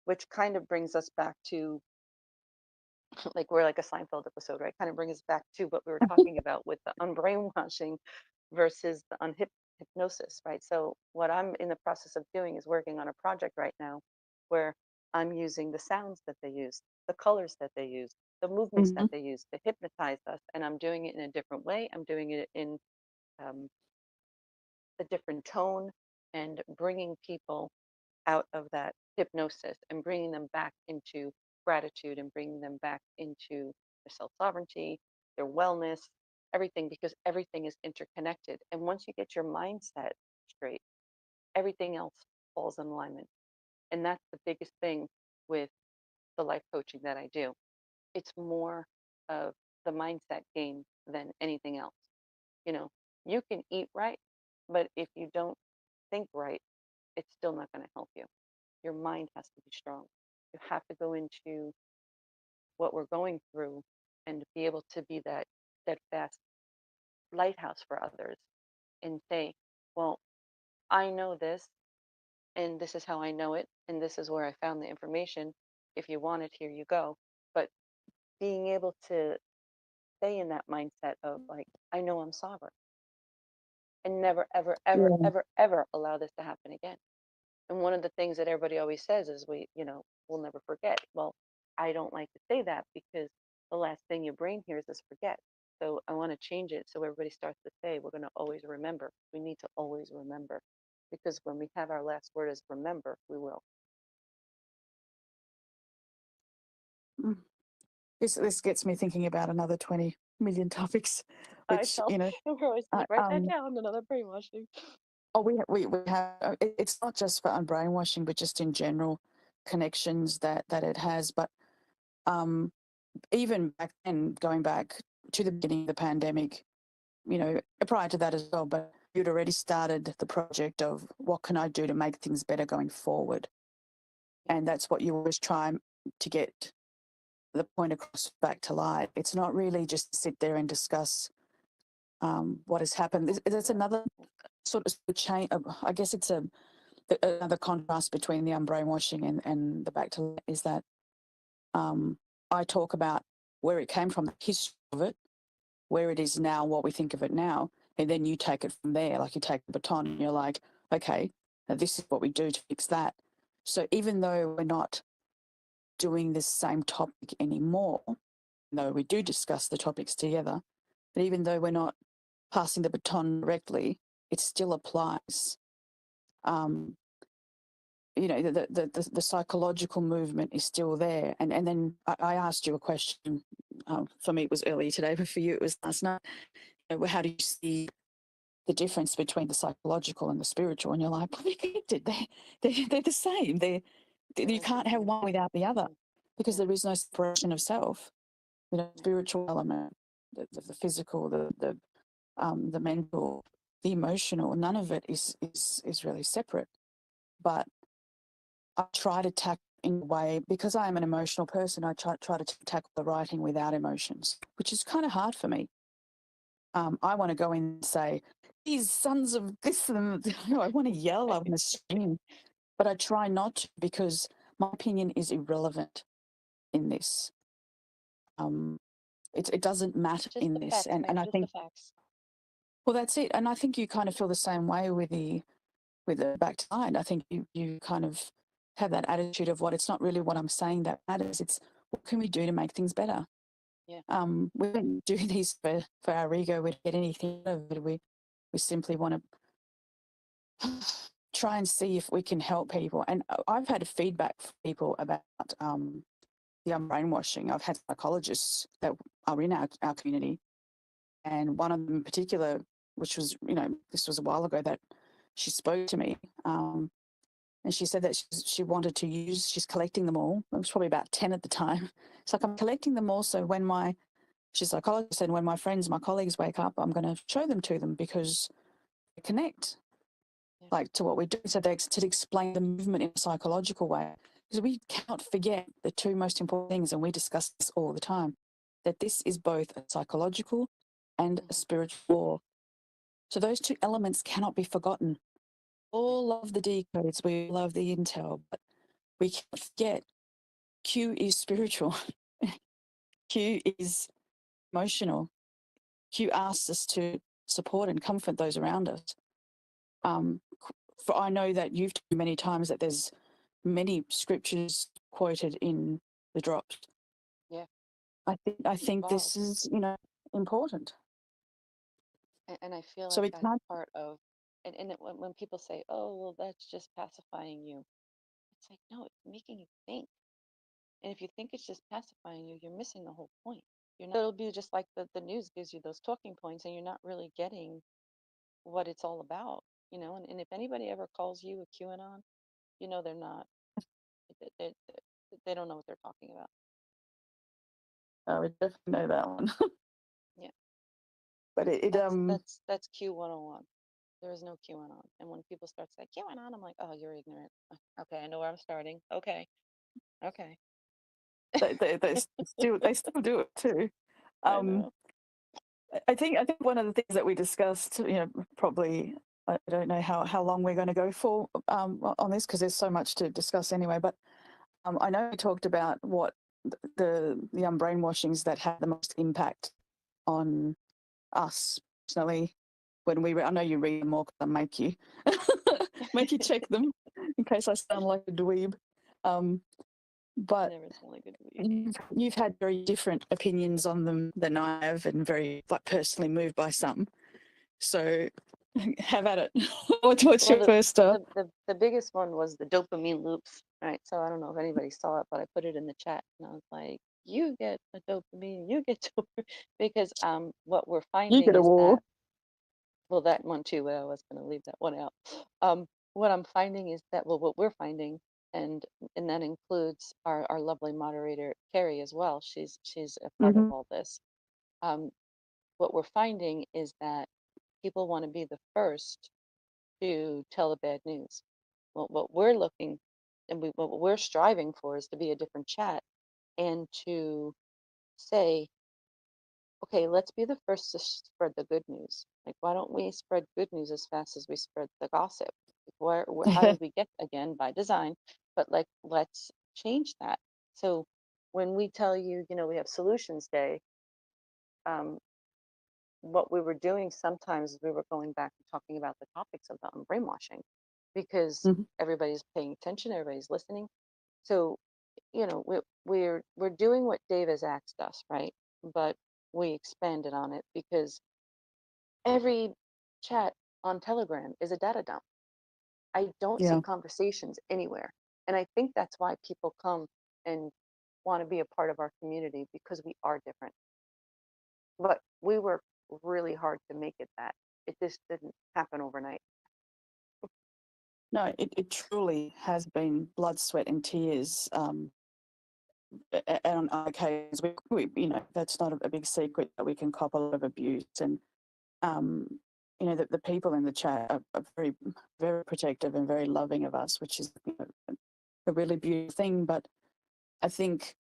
which kind of brings us back to like we're like a Seinfeld episode, right? Kind of brings us back to what we were talking about with the unbrainwashing versus the unhypnosis, right? So what I'm in the process of doing is working on a project right now where I'm using the sounds that they use, the colors that they use, the movements that Mhm. they use to hypnotize us, and I'm doing it in a different way. I'm doing it in um, a different tone and bringing people out of that hypnosis and bringing them back into gratitude and bringing them back into their self sovereignty, their wellness, everything, because everything is interconnected. And once you get your mindset straight, everything else falls in alignment. And that's the biggest thing with the life coaching that I do. It's more of the mindset game than anything else. You know, you can eat right, but if you don't think right, it's still not going to help you. Your mind has to be strong. You have to go into what we're going through and be able to be that steadfast lighthouse for others and say, well, I know this, and this is how I know it, and this is where I found the information. If you want it, here you go. But being able to stay in that mindset of like, I know I'm sovereign, and never, ever, ever, Yeah. ever, ever allow this to happen again. And one of the things that everybody always says is we'll never forget. Well, I don't like to say that because the last thing your brain hears is forget. So I want to change it so everybody starts to say we're going to always remember. We need to always remember, because when we have our last word as remember, we will. Mm. This gets me thinking about another 20 million topics, I which tell we're always uh, like, write that um, down, another brainwashing. oh, we have. It's not just for unbrainwashing, but just in general connections that it has. But um, even back then, going back to the beginning of the pandemic, prior to that as well, but you'd already started the project of what can I do to make things better going forward, and that's what you always try to get the point across back to light. It's not really just sit there and discuss what has happened. There's another sort of change. I guess it's another contrast between the unbrainwashing and the back to light is that I talk about where it came from, the history of it, where it is now, what we think of it now, and then you take it from there. Like you take the baton and you're like, okay, now this is what we do to fix that. So even though we're not doing this same topic anymore, though we do discuss the topics together, but even though we're not passing the baton directly, it still applies. Um, the psychological movement is still there. And then I asked you a question. For me, it was earlier today, but for you, it was last night. How do you see the difference between the psychological and the spiritual? And you're like, well, they're connected. They're the same. They're You can't have one interconnected. without the other, because Yeah. there is no separation of self. Spiritual element, the physical, the mental, the emotional. None of it is really separate. But I try to tackle in a way, because I am an emotional person. I try to tackle the writing without emotions, which is kind of hard for me. I want to go in and say, these sons of this and I want to yell, I want to scream, but I try not to, because my opinion is irrelevant in this. It doesn't matter Just in the this, facts, and ma'am. I Just the think, facts. well, that's it. And I think you kind of feel the same way with the back to mind. I think you kind of have that attitude of, what, it's not really what I'm saying that matters. It's, what can we do to make things better? Yeah. We don't do these for our ego. We don't get anything out of it. We simply want to try and see if we can help people. And I've had feedback from people about the unbrainwashing. I've had psychologists that are in our community, and one of them in particular, which was, this was a while ago, that she spoke to me, and she said that she wanted to use, she's collecting them all. It was probably about 10 at the time. It's like, I'm collecting them all, so when she's a psychologist, and when my friends, my colleagues wake up, I'm going to show them to them, because they connect, Yeah. like, to what we do. So to explain the movement in a psychological way, because we cannot forget the two most important things, and we discuss this all the time, that this is both a psychological and a spiritual law. So those two elements cannot be forgotten. All love the decodes, we love the intel, but we can't forget Q is spiritual. Q is emotional. Q asks us to support and comfort those around us. For I know that you've told me many times that there's many scriptures quoted in the drops. Yeah. I think Evolve. this is, important. And I feel So like we that's can't. part of, and when people say, oh, well, that's just pacifying you, it's like, no, it's making you think. And if you think it's just pacifying you, you're missing the whole point. You're not, it'll be just like the news gives you those talking points, and you're not really getting what it's all about, and if anybody ever calls you a QAnon, they're not, they, they, they don't know what they're talking about. We definitely know that one. Yeah. But That's Q101. There is no QAnon. And when people start saying QAnon, I'm like, oh, you're ignorant. Okay, I know where I'm starting. Okay. they still do it too. I know. I think one of the things that we discussed, probably, I don't know how long we're going to go for on this, because there's so much to discuss anyway. But I know we talked about what the unbrainwashings that had the most impact on us personally. When I know you read them more, because I make you make you check them in case I sound like a dweeb. But Never sound like a dweeb. you've had very different opinions on them than I have, and very, like, personally moved by some. So have at it. What's Well, your first? the biggest one was the dopamine loops, right? So I don't know if anybody saw it, but I put it in the chat, and I was like, you get a dopamine, you get dopamine, because what we're You finding get a is war. that, well, that one too, but I was going to leave that one out. What I'm finding is that, well, what we're finding, and that includes our lovely moderator Carrie as well. She's a part of Mm-hmm. all this. What we're finding is that people want to be the first to tell the bad news. Well, what we're looking, and what we're striving for, is to be a different chat, and to say, okay, let's be the first to spread the good news. Like, why don't we spread good news as fast as we spread the gossip? How did we get, again, by design? But like, let's change that. So when we tell you, we have Solutions Day, what we were doing sometimes is we were going back and talking about the topics of the brainwashing, because Mm-hmm. everybody's paying attention, everybody's listening. So, we're doing what Dave has asked us, right? But we expanded on it, because every chat on Telegram is a data dump. I don't see Yeah. conversations anywhere. And I think that's why people come and want to be a part of our community, because we are different. But we work really hard to make it that. It just didn't happen overnight. No, it truly has been blood, sweat, and tears. And on occasions, that's not a big secret that we can cop a lot of abuse, and the people in the chat are very, very protective and very loving of us, which is a really beautiful thing. But I think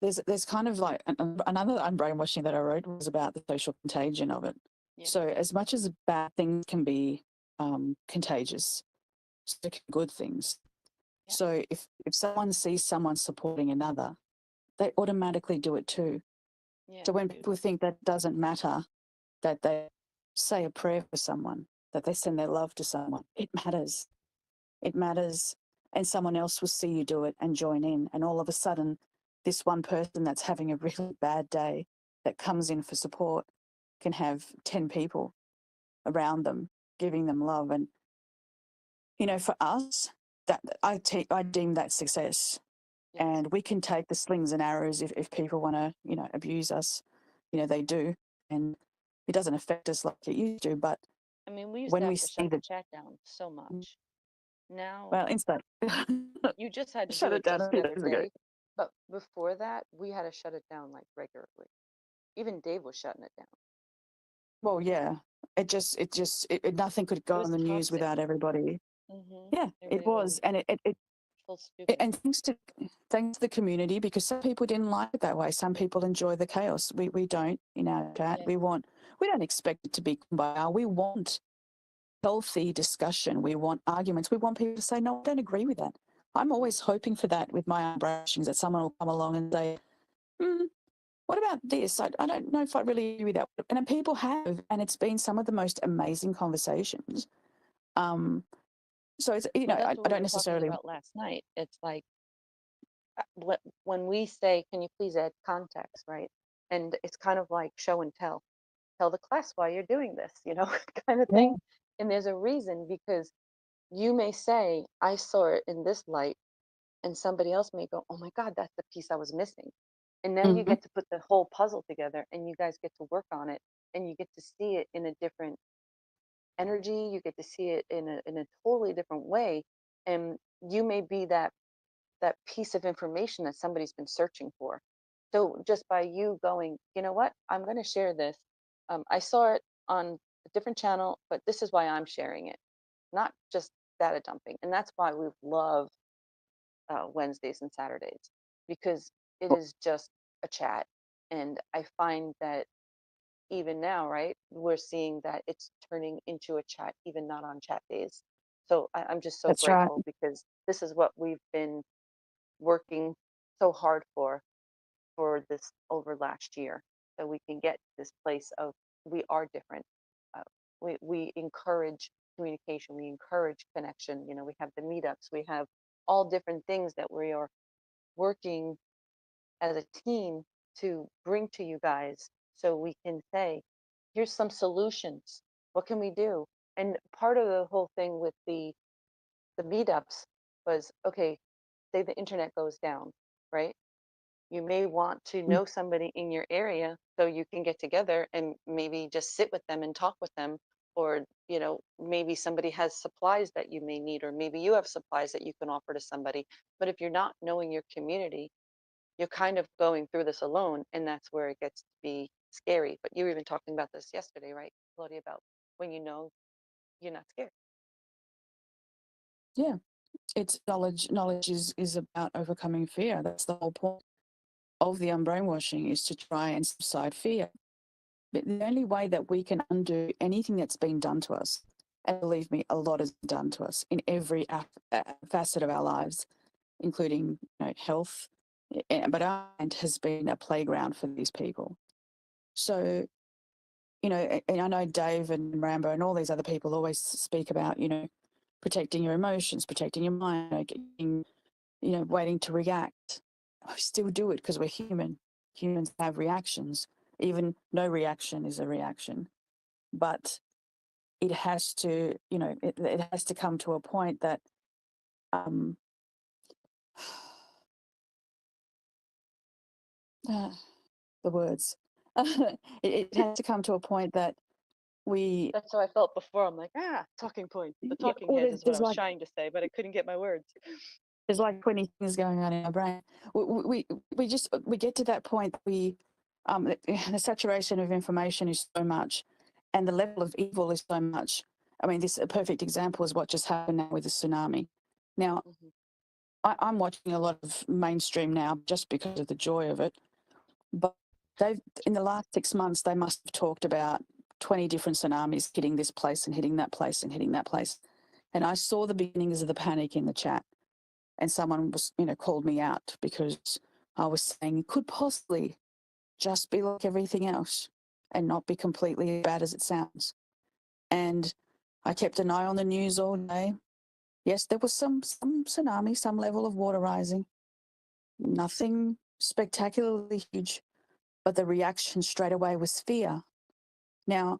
there's kind of like another unbrainwashing that I wrote was about the social contagion of it. Yeah. So as much as bad things can be contagious, so can good things. Yeah. So if someone sees someone supporting another, they automatically do it too. Yeah. So when people think that doesn't matter, that they say a prayer for someone, that they send their love to someone, it matters. It matters. And someone else will see you do it and join in. And all of a sudden, this one person that's having a really bad day that comes in for support can have 10 people around them giving them love. And, you know, for us, that I deem that success. Yes. And we can take the slings and arrows if people want to, you know, abuse us. You know, they do. And it doesn't affect us like it used to. But I mean, we used to when we have to see shut the that, chat down so much. Now, well, instant. you just had to Shut do it it down just a the few other days ago. day. But before that, we had to shut it down like regularly. Even Dave was shutting it down. Well, yeah, nothing could It go was on the news toxic. without everybody. Yeah, It it really was. was, and Feel stupid. and thanks to the community, because some people didn't like it that way. Some people enjoy the chaos. We don't in our chat. Yeah. We don't expect it to be kumbaya. We want healthy discussion. We want arguments. We want people to say, no, I don't agree with that. I'm always hoping for that with my unbrashings, that someone will come along and say, what about this? I don't know if I really agree with that. And then people have, and it's been some of the most amazing conversations. Um, so it's, you Well, know, that's what I we don't were talking necessarily, about last night. It's like when we say, can you please add context, right? And it's kind of like show and tell. Tell the class why you're doing this, kind of yeah, thing. And there's a reason because you may say, I saw it in this light, and somebody else may go, oh my God, that's the piece I was missing. And now you mm-hmm, get to put the whole puzzle together and you guys get to work on it and you get to see it in a different energy. You get to see it in a totally different way. And you may be that piece of information that somebody's been searching for. So just by you going, you know what, I'm going to share this. I saw it on a different channel, but this is why I'm sharing it, not just data dumping. And that's why we love Wednesdays and Saturdays because it is just a chat. And I find that even now, right, we're seeing that it's turning into a chat, even not on chat days. So I'm just so that's right. grateful because this is what we've been working so hard for this over last year, so we can get this place of we are different. Uh, we encourage communication, we encourage connection. We have the meetups, we have all different things that we are working as a team to bring to you guys so we can say, here's some solutions. What can we do? And part of the whole thing with the meetups was okay, say the internet goes down, right? You may want to Mm, know somebody in your area so you can get together and maybe just sit with them and talk with them. Or, maybe somebody has supplies that you may need, or maybe you have supplies that you can offer to somebody. But if you're not knowing your community, you're kind of going through this alone. And that's where it gets to be scary. But you were even talking about this yesterday, right, Claudia, about when you know you're not scared. yeah, it's knowledge. Knowledge is about overcoming fear. That's the whole point of the unbrainwashing, is to try and subside fear. But the only way that we can undo anything that's been done to us, and believe me, a lot has been done to us in every facet of our lives, including, health, but our mind has been a playground for these people. So, and I know Dave and Rambo and all these other people always speak about, protecting your emotions, protecting your mind, getting, waiting to react. I still do it because we're human. Humans have reactions. Even no reaction is a reaction. But it has to, it has to come to a point that, um, the words, it has to come to a point that we, That's how I felt before. I'm like, talking point. The yeah, talking well, heads is what I there's was like, trying to say, but I couldn't get my words. there's like 20 things going on in our brain. We get to that point. The saturation of information is so much, and the level of evil is so much. I mean, a perfect example is what just happened now with the tsunami. Now, Mhm. I'm watching a lot of mainstream now just because of the joy of it. But they've in the last 6 months they must have talked about 20 different tsunamis hitting this place and hitting that place and hitting that place. And I saw the beginnings of the panic in the chat, and someone was, called me out because I was saying it could possibly just be like everything else and not be completely as bad as it sounds. And I kept an eye on the news all day. Yes, there was some tsunami, some level of water rising, nothing spectacularly huge, but the reaction straight away was fear. Now,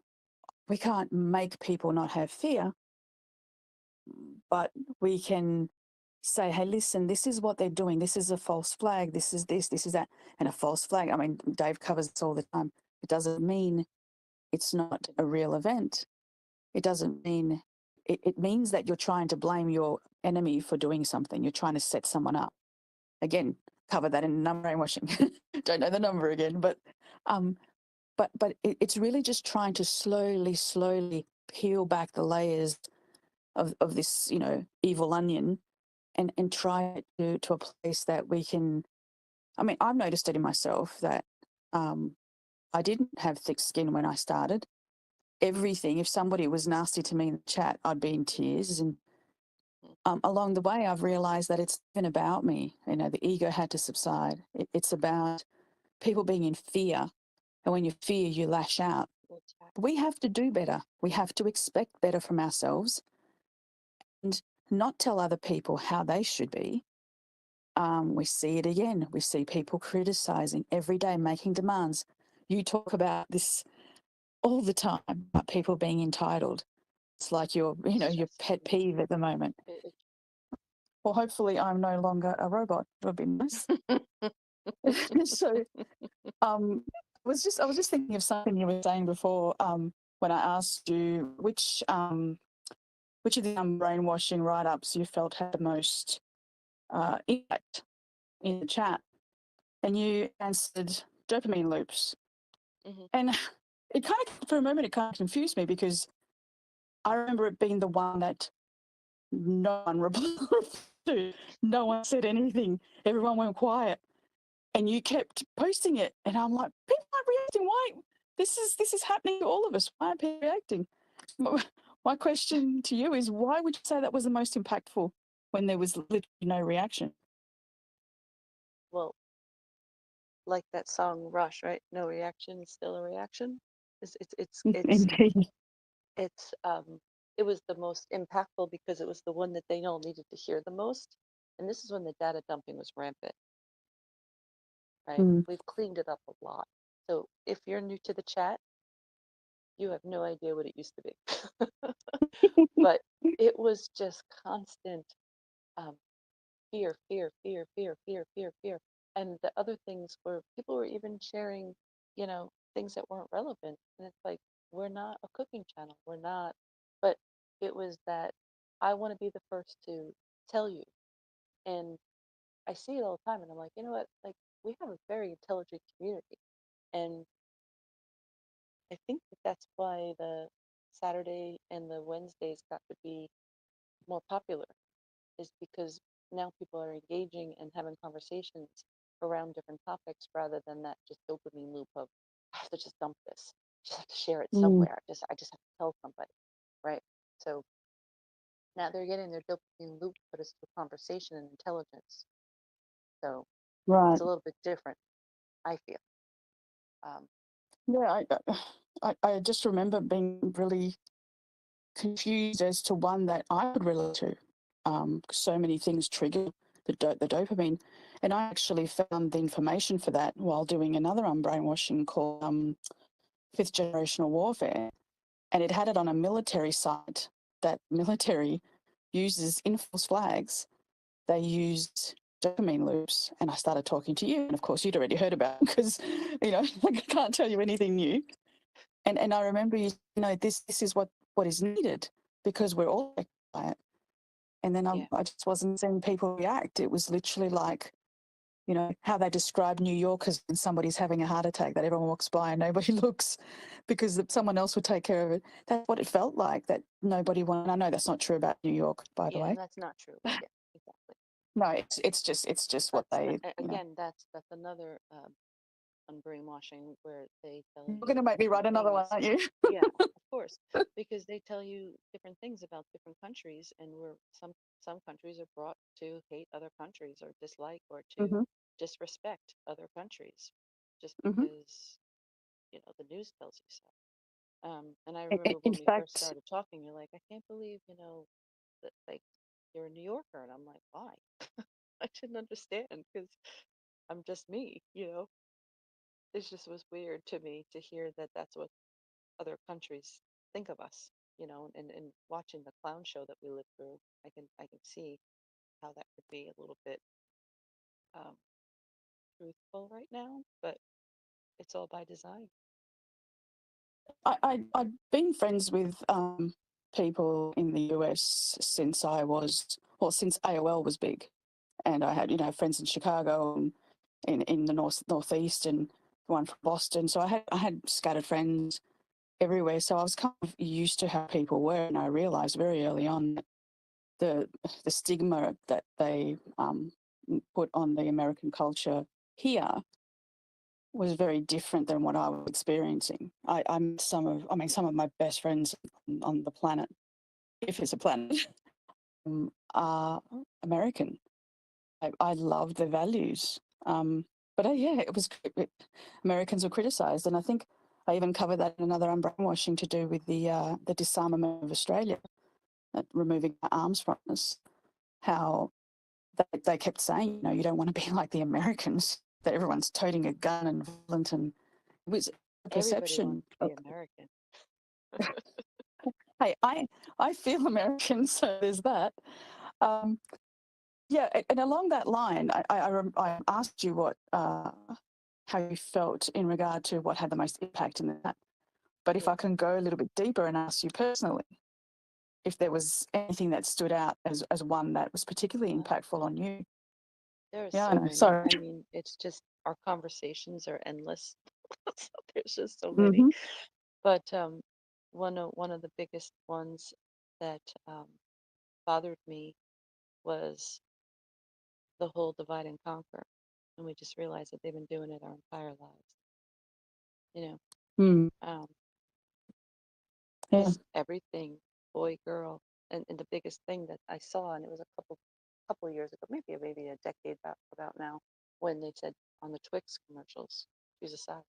we can't make people not have fear, but we can say, hey, listen, this is what they're doing. This is a false flag. This is this is that. And a false flag, I mean, Dave covers this all the time. It doesn't mean it's not a real event. It doesn't mean, it means that you're trying to blame your enemy for doing something. You're trying to set someone up. Again, cover that in Unbrainwashing. Don't know the number again, but it's really just trying to slowly peel back the layers of this, evil onion, and try it to a place that we can. I mean, I've noticed it in myself that I didn't have thick skin when I started. Everything, if somebody was nasty to me in the chat, I'd be in tears. And along the way, I've realized that it's even about me. The ego had to subside. It's about people being in fear. And when you fear, you lash out. We have to do better. We have to expect better from ourselves and not tell other people how they should be. We see it again. We see people criticizing every day, making demands. You talk about this all the time, about people being entitled. It's like your pet peeve at the moment. Well, hopefully I'm no longer a robot. It would be nice. So I was just thinking of something you were saying before, when I asked you which of the brainwashing write-ups you felt had the most impact in the chat, and you answered dopamine loops. And it kind of, for a moment, it kind of confused me because I remember it being the one that no one replied to. No one said anything. Everyone went quiet. And you kept posting it. And I'm like, people aren't reacting. Why? This is happening to all of us. Why aren't people reacting? My question to you is, why would you say that was the most impactful when there was literally no reaction? Well, like that song Rush, right? No reaction is still a reaction. Indeed. It was the most impactful because it was the one that they all needed to hear the most. And this is when the data dumping was rampant, right? We've cleaned it up a lot. So if you're new to the chat, you have no idea what it used to be. But it was just constant fear, fear, fear, fear, fear, fear, fear. And the other things were people were even sharing, things that weren't relevant. And it's like, we're not a cooking channel. We're not. But it was that I want to be the first to tell you. And I see it all the time. And I'm like, you know what? Like, we have a very intelligent community. And I think that's why the Saturday and the Wednesdays got to be more popular, is because now people are engaging and having conversations around different topics rather than that just dopamine loop of I have to just dump this, I just have to share it somewhere. I just have to tell somebody, right? So now they're getting their dopamine loop, but it's through conversation and intelligence. So Right. it's a little bit different, I feel. Yeah, I just remember being really confused as to one that I could relate to. So many things trigger the dopamine, and I actually found the information for that while doing another unbrainwashing called Fifth Generational Warfare, and it had it on a military site that military uses in false flags. They used dopamine loops, and I started talking to you, and of course you'd already heard about it because I can't tell you anything new. And I remember this is what is needed because we're all affected by it. And then I just wasn't seeing people react. It was literally like, how they describe New York as when somebody's having a heart attack, that everyone walks by and nobody looks because someone else would take care of it. That's what it felt like, that nobody wanted. I know that's not true about New York, by the way. That's not true. But yeah, exactly. No, it's just what That's they, you know. again, that's another unbrainwashing where they tell You're going to you make me different write another one, things. aren't you? Yeah, of course, because they tell you different things about different countries, and where some countries are brought to hate other countries or dislike or to Hmm. disrespect other countries just Hmm. because the news tells you so. And I remember In when we first fact, started talking, you're like, I can't believe that like you're a New Yorker, and I'm like, why? I didn't understand because I'm just me. It just was weird to me to hear that that's what other countries think of us, and watching the clown show that we live through, I can see how that could be a little bit um, truthful right now, but it's all by design. I've been friends with people in the US since since AOL was big. And I had, friends in Chicago and in the northeast and one from Boston. So I had scattered friends everywhere. So I was kind of used to how people were, and I realized very early on that the the stigma that they put on the American culture here was very different than what I was experiencing. I met some of my best friends on the planet, if it's a planet, are American. I love their values. But yeah, Americans were criticised, and I think I even covered that in another unbrainwashing to do with the disarmament of Australia, removing our arms from us. How they kept saying, you don't want to be like the Americans, that everyone's toting a gun and violent, and it was a Everybody wants perception. to be American. Hey, I feel American, so there's that. Um, yeah, and along that line, I asked you how you felt in regard to what had the most impact in that. But if Yeah, I can go a little bit deeper and ask you personally, if there was anything that stood out as one that was particularly oh, impactful on you. there are Yeah, I so know. many. Sorry. I mean, it's just our conversations are endless. So there's just so many. Hmm. But one of the biggest ones that bothered me was the whole divide and conquer, and we just realized that they've been doing it our entire lives. You know, Mm, um, yeah. just everything, boy, girl, and the biggest thing that I saw, and it was a couple of years ago, maybe a decade about now, when they said on the Twix commercials, choose a side.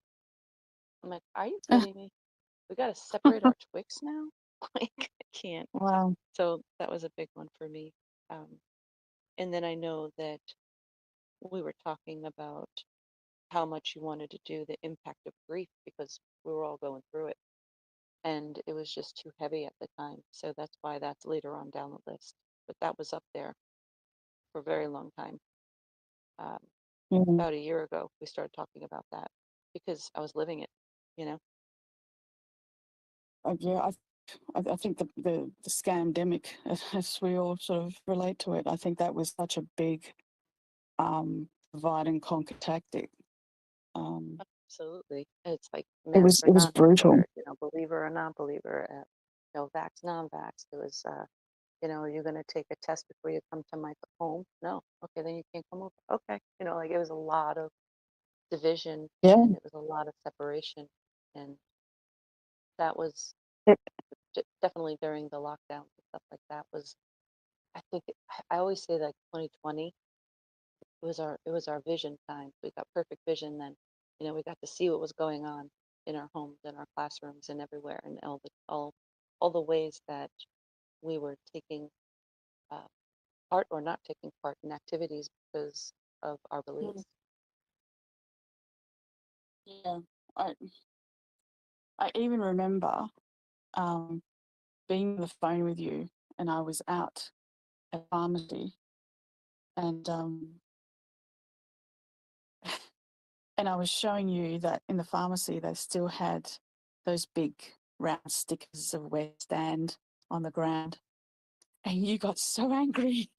I'm like, are you kidding me? We got to separate our Twix now? Like, I can't. Wow. So that was a big one for me. Um, and then I know that we were talking about how much you wanted to do the impact of grief because we were all going through it. And it was just too heavy at the time. So that's why that's later on down the list. But that was up there for a very long time. Um, Yeah. about a year ago, we started talking about that because I was living it, you know? Yeah. I think the scamdemic, as we all sort of relate to it, I think that was such a big divide and conquer tactic. Um, Absolutely. It's like it mask was or it was not brutal. mask, believer or non-believer, vax, non-vax. It was, are you going to take a test before you come to my home? No. Okay, then you can't come over. Okay. Like it was a lot of division Yeah. and it was a lot of separation. And that was It, definitely during the lockdowns and stuff like that was, I always say like 2020, it was our vision time. We got perfect vision then. We got to see what was going on in our homes, in our classrooms, and everywhere, and all the ways that we were taking uh, part or not taking part in activities because of our mm, beliefs. yeah. I I even remember um, being on the phone with you, and I was out at pharmacy, and and I was showing you that in the pharmacy they still had those big round stickers of where to stand on the ground, and you got so angry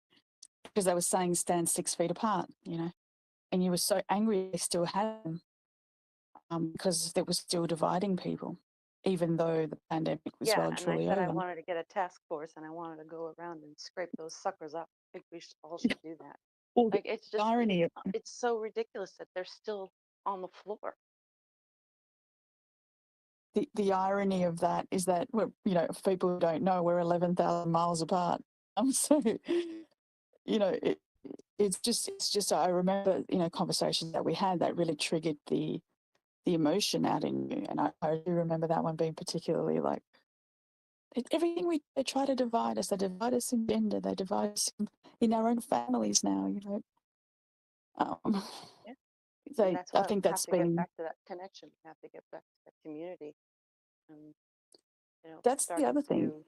because they were saying stand 6 feet apart, and you were so angry they still had them because they were still dividing people, even though the pandemic was Yeah, well and and I truly said I over. wanted to get a task force and I wanted to go around and scrape those suckers up. I think we all should do that. Well, Like it's the just irony of it's so ridiculous that they're still on the floor. the irony of that is that we're, for people who don't know, we're 11,000 miles apart. So it, it's just I remember conversations that we had that really triggered the emotion out in you, and I do remember that one being particularly like everything they try to divide us. They divide us in gender. They divide us in our own families now. Um, Yeah. And they that's I why we think have that's to get been back to that connection. We have to get back to that community. And that's the starting other thing. to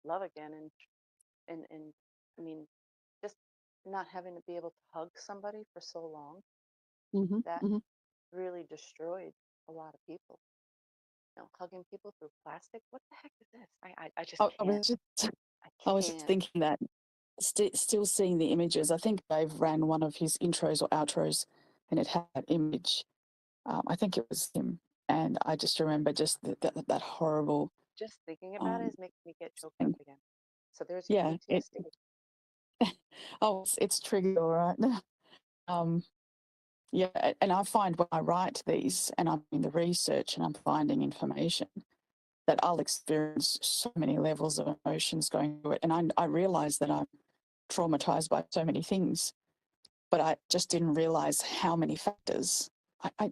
love again. And I mean, just not having to be able to hug somebody for so long, Hmm. that Hmm. really destroyed a lot of people. Hugging people through plastic. What the heck is this? I just I can't. was just I I was just can't. thinking that still seeing the images. I think Dave ran one of his intros or outros, and it had that image. I think it was him, and I just remember just that horrible Just thinking about it um, is making me get choked up thing. again. So there's your Yeah, PTSD. it's triggered all right. um, yeah, and I find when I write these and I'm doing the research and I'm finding information that I'll experience so many levels of emotions going through it, and I realize that I'm traumatized by so many things, but I just didn't realize how many factors. I, I,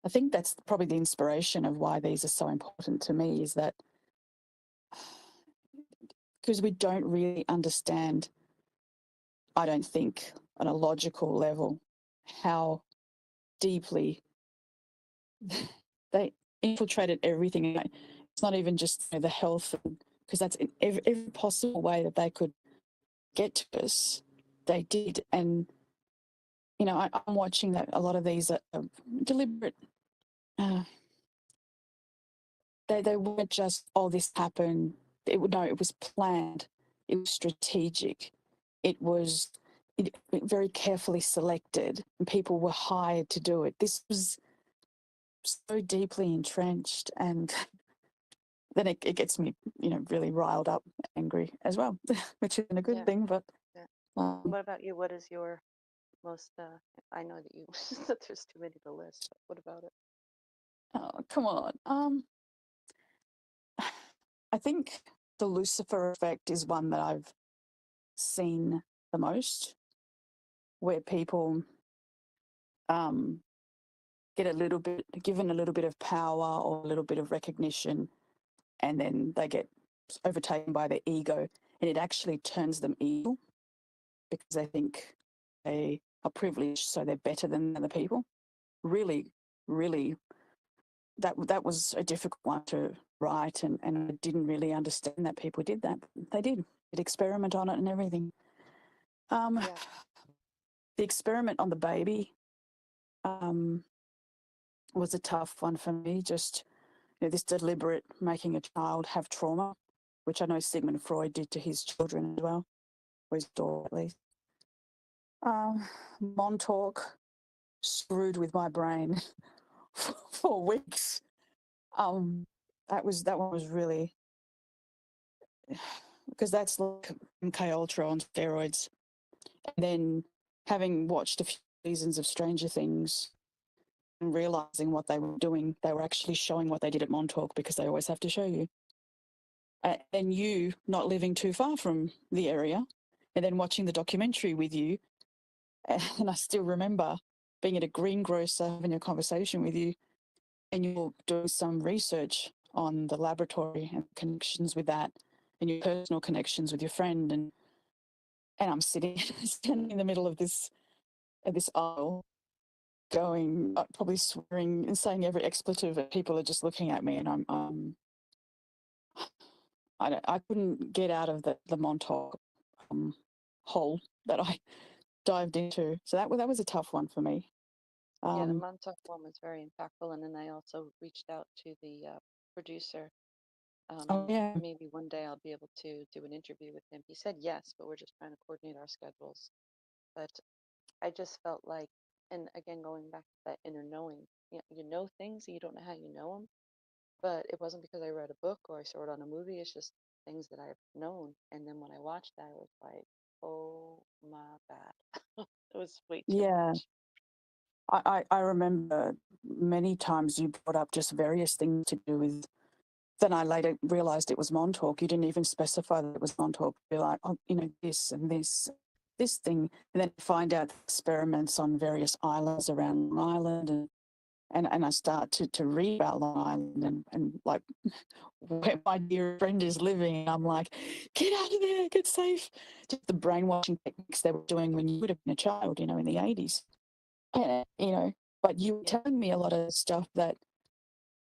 I think that's probably the inspiration of why these are so important to me is that because we don't really understand, I don't think, on a logical level, how deeply they infiltrated everything. It's not even just the health, because that's in every possible way that they could get to us, they did. And, I'm watching that a lot of these are deliberate. Uh, they weren't just, oh, this happened. It was planned. It was strategic. It was very carefully selected, and people were hired to do it. This was so deeply entrenched, and then it gets me, really riled up, angry as well, which isn't a good Yeah. thing. But Yeah. um, What about you? What is your most? I know that you that there's too many to list. But what about it? oh, come on. I think the Lucifer effect is one that I've seen the most, where people um, get given a little bit of power or a little bit of recognition, and then they get overtaken by their ego, and it actually turns them evil because they think they are privileged, so they're better than other people. Really, really, that was a difficult one to write, and I didn't really understand that people did that. They did experiment on it and everything. Um, Yeah. the experiment on the baby um, was a tough one for me. Just this deliberate making a child have trauma, which I know Sigmund Freud did to his children as well, or his daughter at least. Montauk screwed with my brain for weeks. Um, that one was really because that's like MK Ultra on steroids. And then having watched a few seasons of Stranger Things and realizing what they were doing, they were actually showing what they did at Montauk because they always have to show you. And you not living too far from the area, and then watching the documentary with you. And I still remember being at a greengrocer having a conversation with you, and you're doing some research on the laboratory and connections with that, and your personal connections with your friend, and I'm sitting standing in the middle of this aisle, going probably swearing and saying every expletive, and people are just looking at me, and I couldn't get out of the Montauk um, hole that I dived into. So that was a tough one for me. Yeah, the Um, Montauk one was very impactful, and then I also reached out to the producer, oh and yeah, maybe one day I'll be able to do an interview with him. He said yes, but we're just trying to coordinate our schedules. But I just felt like, and again, going back to that inner knowing, you know things and you don't know how you know them, but it wasn't because I read a book or I saw it on a movie. It's just things that I've known. And then when I watched that, I was like, oh my God, it was way too Yeah. much. I remember many times you brought up just various things to do with. Then I later realized it was Montauk. You didn't even specify that it was Montauk. You're like, oh, this and this thing, and then find out experiments on various islands around Long Island, and I start to read about Long Island and like where my dear friend is living, and I'm like, get out of there, get safe. Just the brainwashing techniques they were doing when you would have been a child, in the 80s. And, but you were Yeah, telling me a lot of stuff that,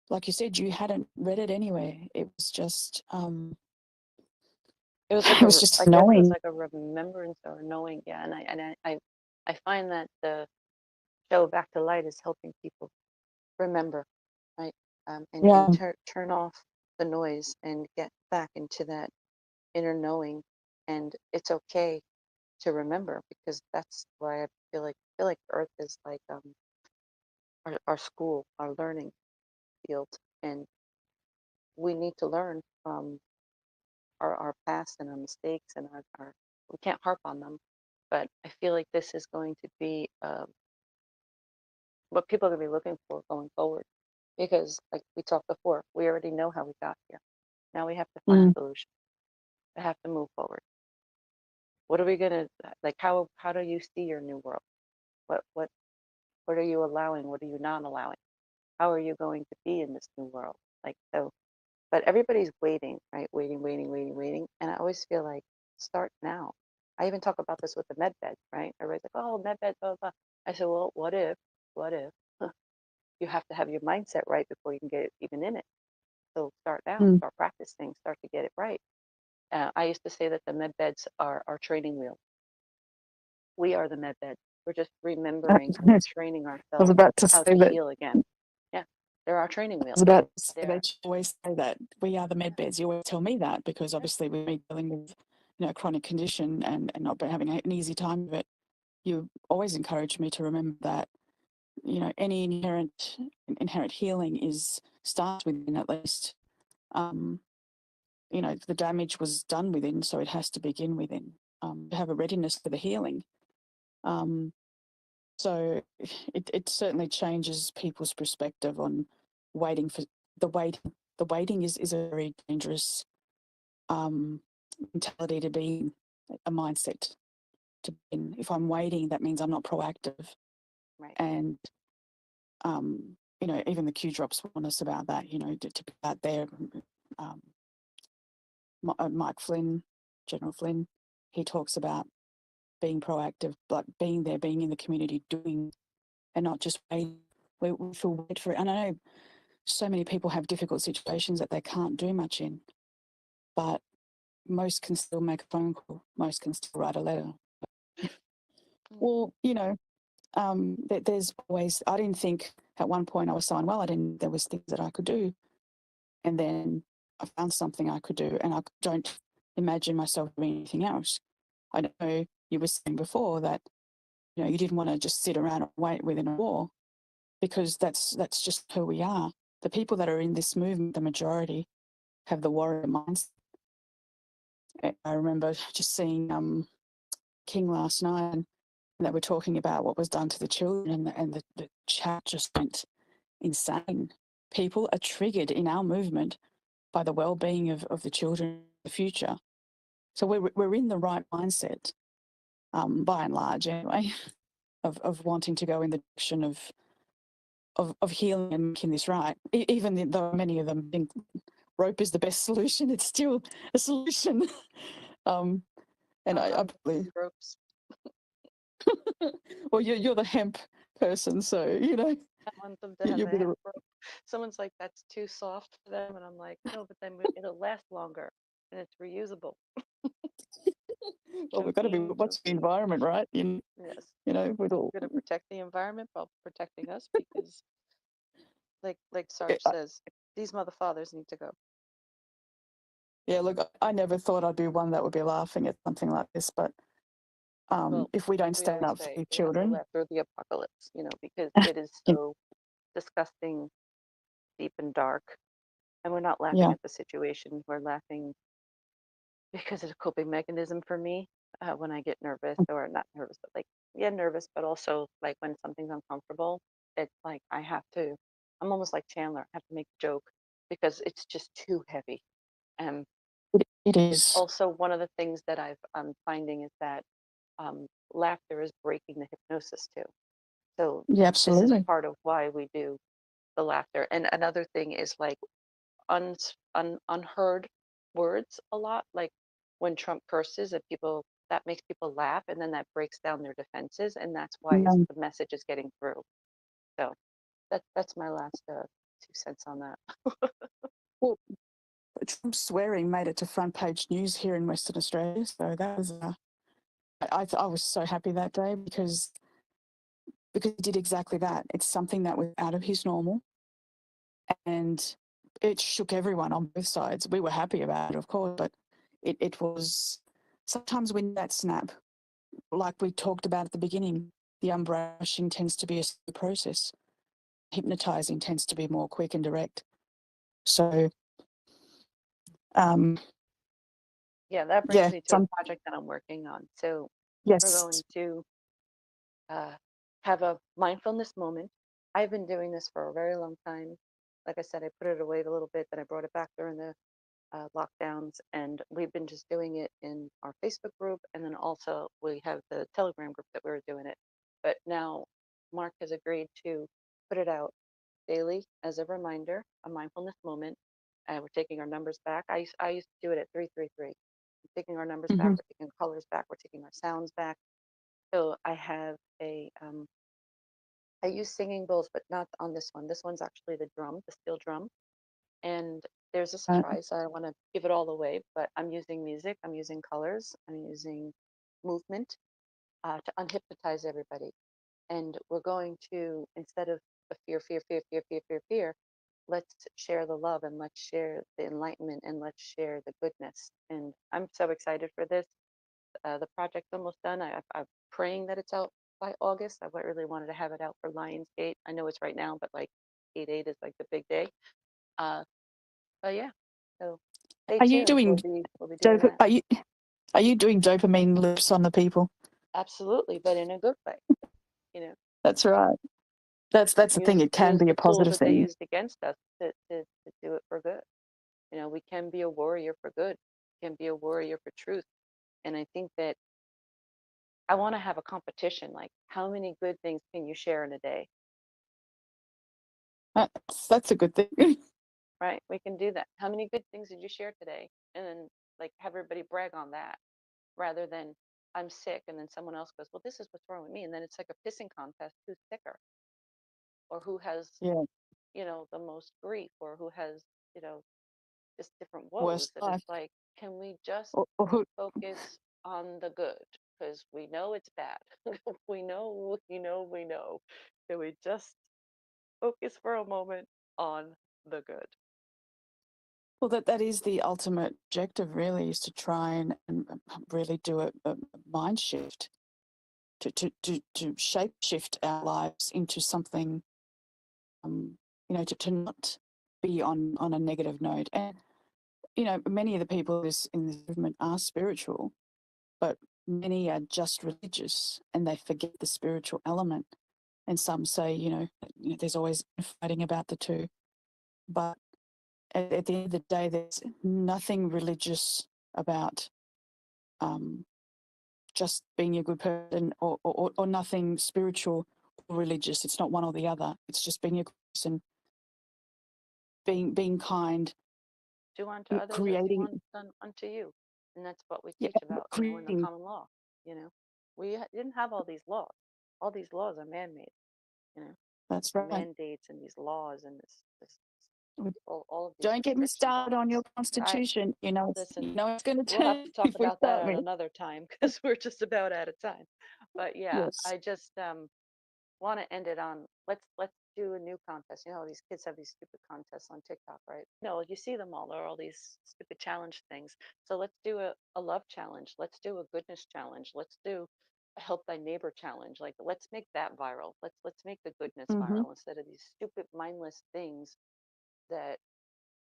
like you said, you hadn't read it anywhere. It was just, it was like it was just I guess it was knowing. like a remembrance or knowing. Yeah, and I find that the show Back to Light is helping people remember, right? And Yeah. turn off the noise and get back into that inner knowing. And it's okay to remember, because that's why I feel like Earth is like our school, our learning field, and we need to learn from our past and our mistakes and our we can't harp on them, but I feel like this is going to be what people are going to be looking for going forward, because like we talked before, we already know how we got here. Now we have to find Mm. solutions. We have to move forward. What are we gonna like? How do you see your new world? What what are you allowing? What are you not allowing? How are you going to be in this new world? Like so, but everybody's waiting, right? Waiting. And I always feel like start now. I even talk about this with the med beds, right? Everybody's like, oh, med beds, blah, blah. I said, well, what if you have to have your mindset right before you can get it even in it. So start now, Mm. start practicing, start to get it right. I used to say that the med beds are our training wheel. We are the med beds. We're just remembering and I training was ourselves about to how say to that. heal again. Yeah, they're our training I wheel. was about to say They're that you always say that we are the med beds. You always tell me that because obviously with me dealing with, a chronic condition and not having an easy time of it, you always encourage me to remember that, any inherent healing is starts within at least. Um, the damage was done within, so it has to begin within. To have a readiness for the healing. Um, so it certainly changes people's perspective on waiting for the wait. The waiting is a very dangerous mentality to be in, a mindset to be in. If I'm waiting, that means I'm not proactive. right. And even the Q drops warn us about that. To be out there. Um, Mike Flynn, General Flynn, he talks about being proactive, like being there, being in the community, doing, and not just waiting. We feel wait for it. And I know so many people have difficult situations that they can't do much in, but most can still make a phone call. Most can still write a letter. Mm. Well, there's always. I didn't think at one point I was so unwell. I didn't. There was things that I could do, and then I found something I could do, and I don't imagine myself doing anything else. I know you were saying before that you didn't want to just sit around and wait within a war, because that's just who we are. The people that are in this movement, the majority, have the warrior mindset. I remember just seeing King last night, and they were talking about what was done to the children, and the chat just went insane. People are triggered in our movement by the well-being of the children in the future. So we're in the right mindset, by and large, anyway, of wanting to go in the direction of healing and making this right. Even though many of them think rope is the best solution, it's still a solution. um, and I I'm probably, ropes. well, you're the hemp person, so I want them to have you'll a be hemp the. rope. Someone's like, that's too soft for them. And I'm like, no, but then it'll last longer and it's reusable. Well, we've got to be watching the Joking. environment, right? Yes. With all. We're going to protect the environment while protecting us, because, like Yeah, Sarge says, these mother fathers need to go. yeah, look, I never thought I'd be one that would be laughing at something like this, but Well, if we don't we stand always up for say these we have to children, laugh through the apocalypse, because it is you- so disgusting, deep, and dark. And we're not laughing yeah, at the situation. We're laughing because it's a coping mechanism for me. when I get nervous, or not nervous, but like, yeah, nervous, but also like when something's uncomfortable, it's like I have to, I'm almost like Chandler, I have to make a joke because it's just too heavy. Um, It is. Also, one of the things that I'm finding is that laughter is breaking the hypnosis too. So Yeah, this is absolutely. part of why we do the laughter. And another thing is like unheard words a lot, like when Trump curses, and people, that makes people laugh, and then that breaks down their defenses, and that's why Um, the message is getting through. So that's my last 2 cents on that. well, Trump's swearing made it to front page news here in Western Australia, so that was I was so happy that day because he did exactly that. It's something that was out of his normal, and it shook everyone on both sides. We were happy about it, of course, but it was sometimes when that snap, like we talked about at the beginning, the unbrainwashing tends to be a slow process. Hypnotizing tends to be more quick and direct. So, um, Yeah, that brings yeah, me to a some project that I'm working on. So we're going yes, to uh, have a mindfulness moment. I've been doing this for a very long time. Like I said, I put it away a little bit, then I brought it back during the lockdowns, and we've been just doing it in our Facebook group, and then also we have the Telegram group that we were doing it. But now Mark has agreed to put it out daily as a reminder, a mindfulness moment. And we're taking our numbers back. I used to do it at 333. We're taking our numbers back. hmm We're taking colors back. We're taking our sounds back. So I have I use singing bowls, but not on this one. This one's actually the drum, the steel drum. And there's a surprise. So I don't want to give it all away, but I'm using music, I'm using colors, I'm using movement to unhypnotize everybody. And we're going to, instead of the fear, let's share the love, and let's share the enlightenment, and let's share the goodness. And I'm so excited for this. The project's almost done. I'm praying that it's out by August. I really wanted to have it out for Lionsgate. I know it's right now, but like 8/8 is like the big day. Uh, but yeah, so stay are you tuned. doing We'll be doing that. are you doing dopamine loops on the people? Absolutely, but in a good way. You know, That's right. That's the thing. It can use be a the tools positive that they thing. used against us to do it for good. You know, we can be a warrior for good. We can be a warrior for truth. And I think that I want to have a competition. Like, how many good things can you share in a day? That's a good thing. Right? We can do that. How many good things did you share today? And then like have everybody brag on that, rather than I'm sick and then someone else goes, well, this is what's wrong with me. And then it's like a pissing contest, who's sicker, or who has, Yeah, the most grief, or who has, you know, just different woes. worst And life. it's like, can we just Or who? focus on the good? Because we know it's bad. we know. Can we just focus for a moment on the good? Well, that is the ultimate objective, really, is to try and really do a mind shift to shape shift our lives into something, to not be on a negative note. And many of the people in this movement are spiritual, but many are just religious and they forget the spiritual element. And some say, there's always fighting about the two. But at the end of the day, there's nothing religious about just being a good person, or nothing spiritual or religious. It's not one or the other. It's just being a good person, being kind, Do unto others as you creating, want done unto you. And that's what we yeah, teach about, in the creating. common law. You know, we didn't have all these laws. All these laws are man-made. You know, That's the right. mandates and these laws and this all of these Don't get me restrictions started on on your us. I constitution. Listen, It's going to we'll have turn to talk if we about that start at me. another time because we're just about out of time. But yeah, Yes. I just want to end it on, let's do a new contest. You know, these kids have these stupid contests on TikTok, right? No, you see them all. There are all these stupid challenge things. So let's do a love challenge. Let's do a goodness challenge. Let's do a help thy neighbor challenge. Like, let's make that viral. Let's make the goodness Mm-hmm. viral instead of these stupid mindless things that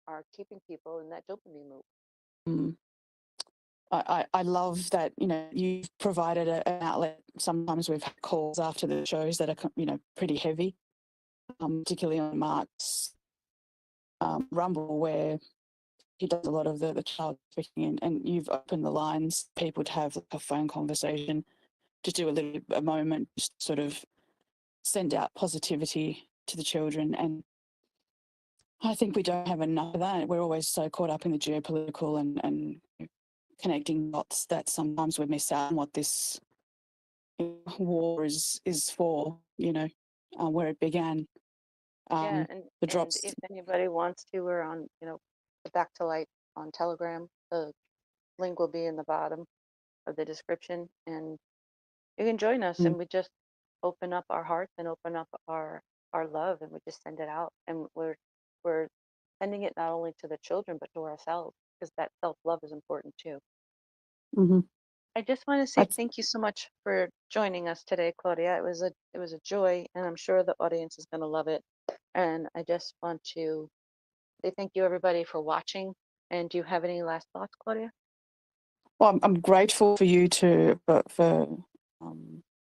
are keeping people in that dopamine loop. Mm. I love that, you've provided an outlet. Sometimes we've had calls after the shows that are, pretty heavy, particularly on Mark's Rumble, where he does a lot of the child speaking, and you've opened the lines, people to have like a phone conversation, to do a moment, just sort of send out positivity to the children. And I think we don't have enough of that. We're always so caught up in the geopolitical and connecting dots that sometimes we miss out on what this war is for, where it began. Yeah, The and drops. if anybody wants to, we're on, the Back to Light on Telegram. The link will be in the bottom of the description, and you can join us. And we just open up our hearts and open up our love, and we just send it out. And we're sending it not only to the children but to ourselves, because that self-love is important too. Mm-hmm. I just want to say thank you so much for joining us today, Claudia. It was a joy, and I'm sure the audience is going to love it. And I just want to say thank you, everybody, for watching. And do you have any last thoughts, Claudia? Well, I'm grateful for you for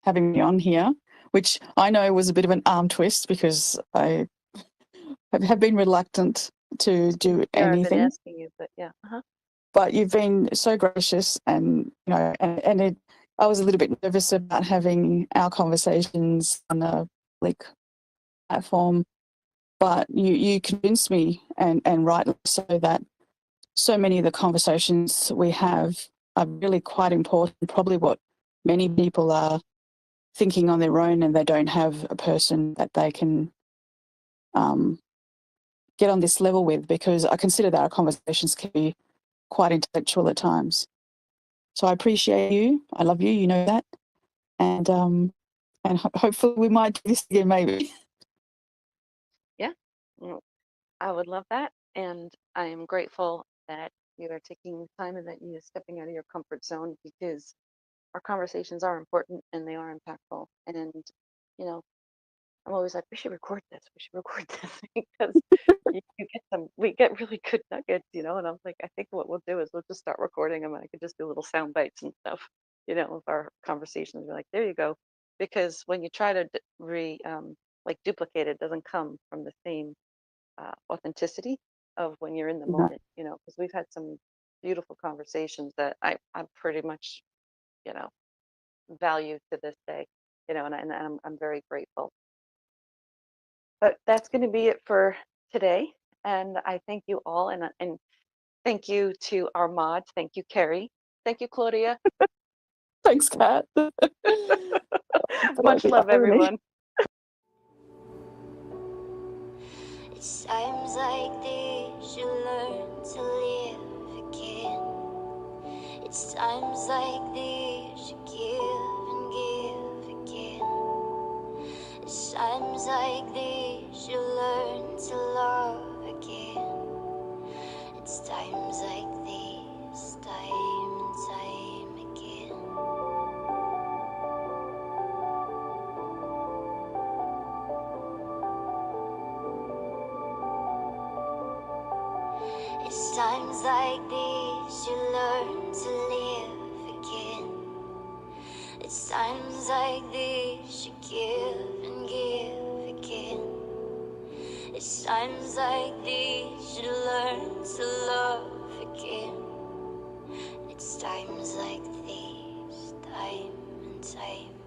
having me on here, which I know was a bit of an arm twist because I have been reluctant to do Yeah, I've been anything. asking you, but yeah. But you've been so gracious, and I was a little bit nervous about having our conversations on a public platform, but you convinced me, and rightly so, that so many of the conversations we have are really quite important, probably what many people are thinking on their own, and they don't have a person that they can get on this level with, because I consider that our conversations can be quite intellectual at times. So I appreciate you. I love you. You know that. And hopefully we might do this again, maybe. Yeah, well, I would love that. And I am grateful that you are taking time and that you're stepping out of your comfort zone, because our conversations are important and they are impactful. And, I'm always like, we should record this. We should record this because we get really good nuggets, And I'm like, I think what we'll do is we'll just start recording them, and I could just do little sound bites and stuff, of our conversations. We're like, there you go, because when you try to like duplicate it, doesn't come from the same authenticity of when you're in the moment, because we've had some beautiful conversations that I pretty much, value to this day, and I'm very grateful. But that's going to be it for today. And I thank you all. And thank you to our mods. Thank you, Carrie. Thank you, Claudia. Thanks, Kat. Much love, everyone. It's times like these you learn to live again. It's times like these you give and give again. It's times like these you learn to love again. It's times like these, time and time again. It's times like these you learn to live again. It's times like these you give and give again. It's times like these you learn to love again. It's times like these, time and time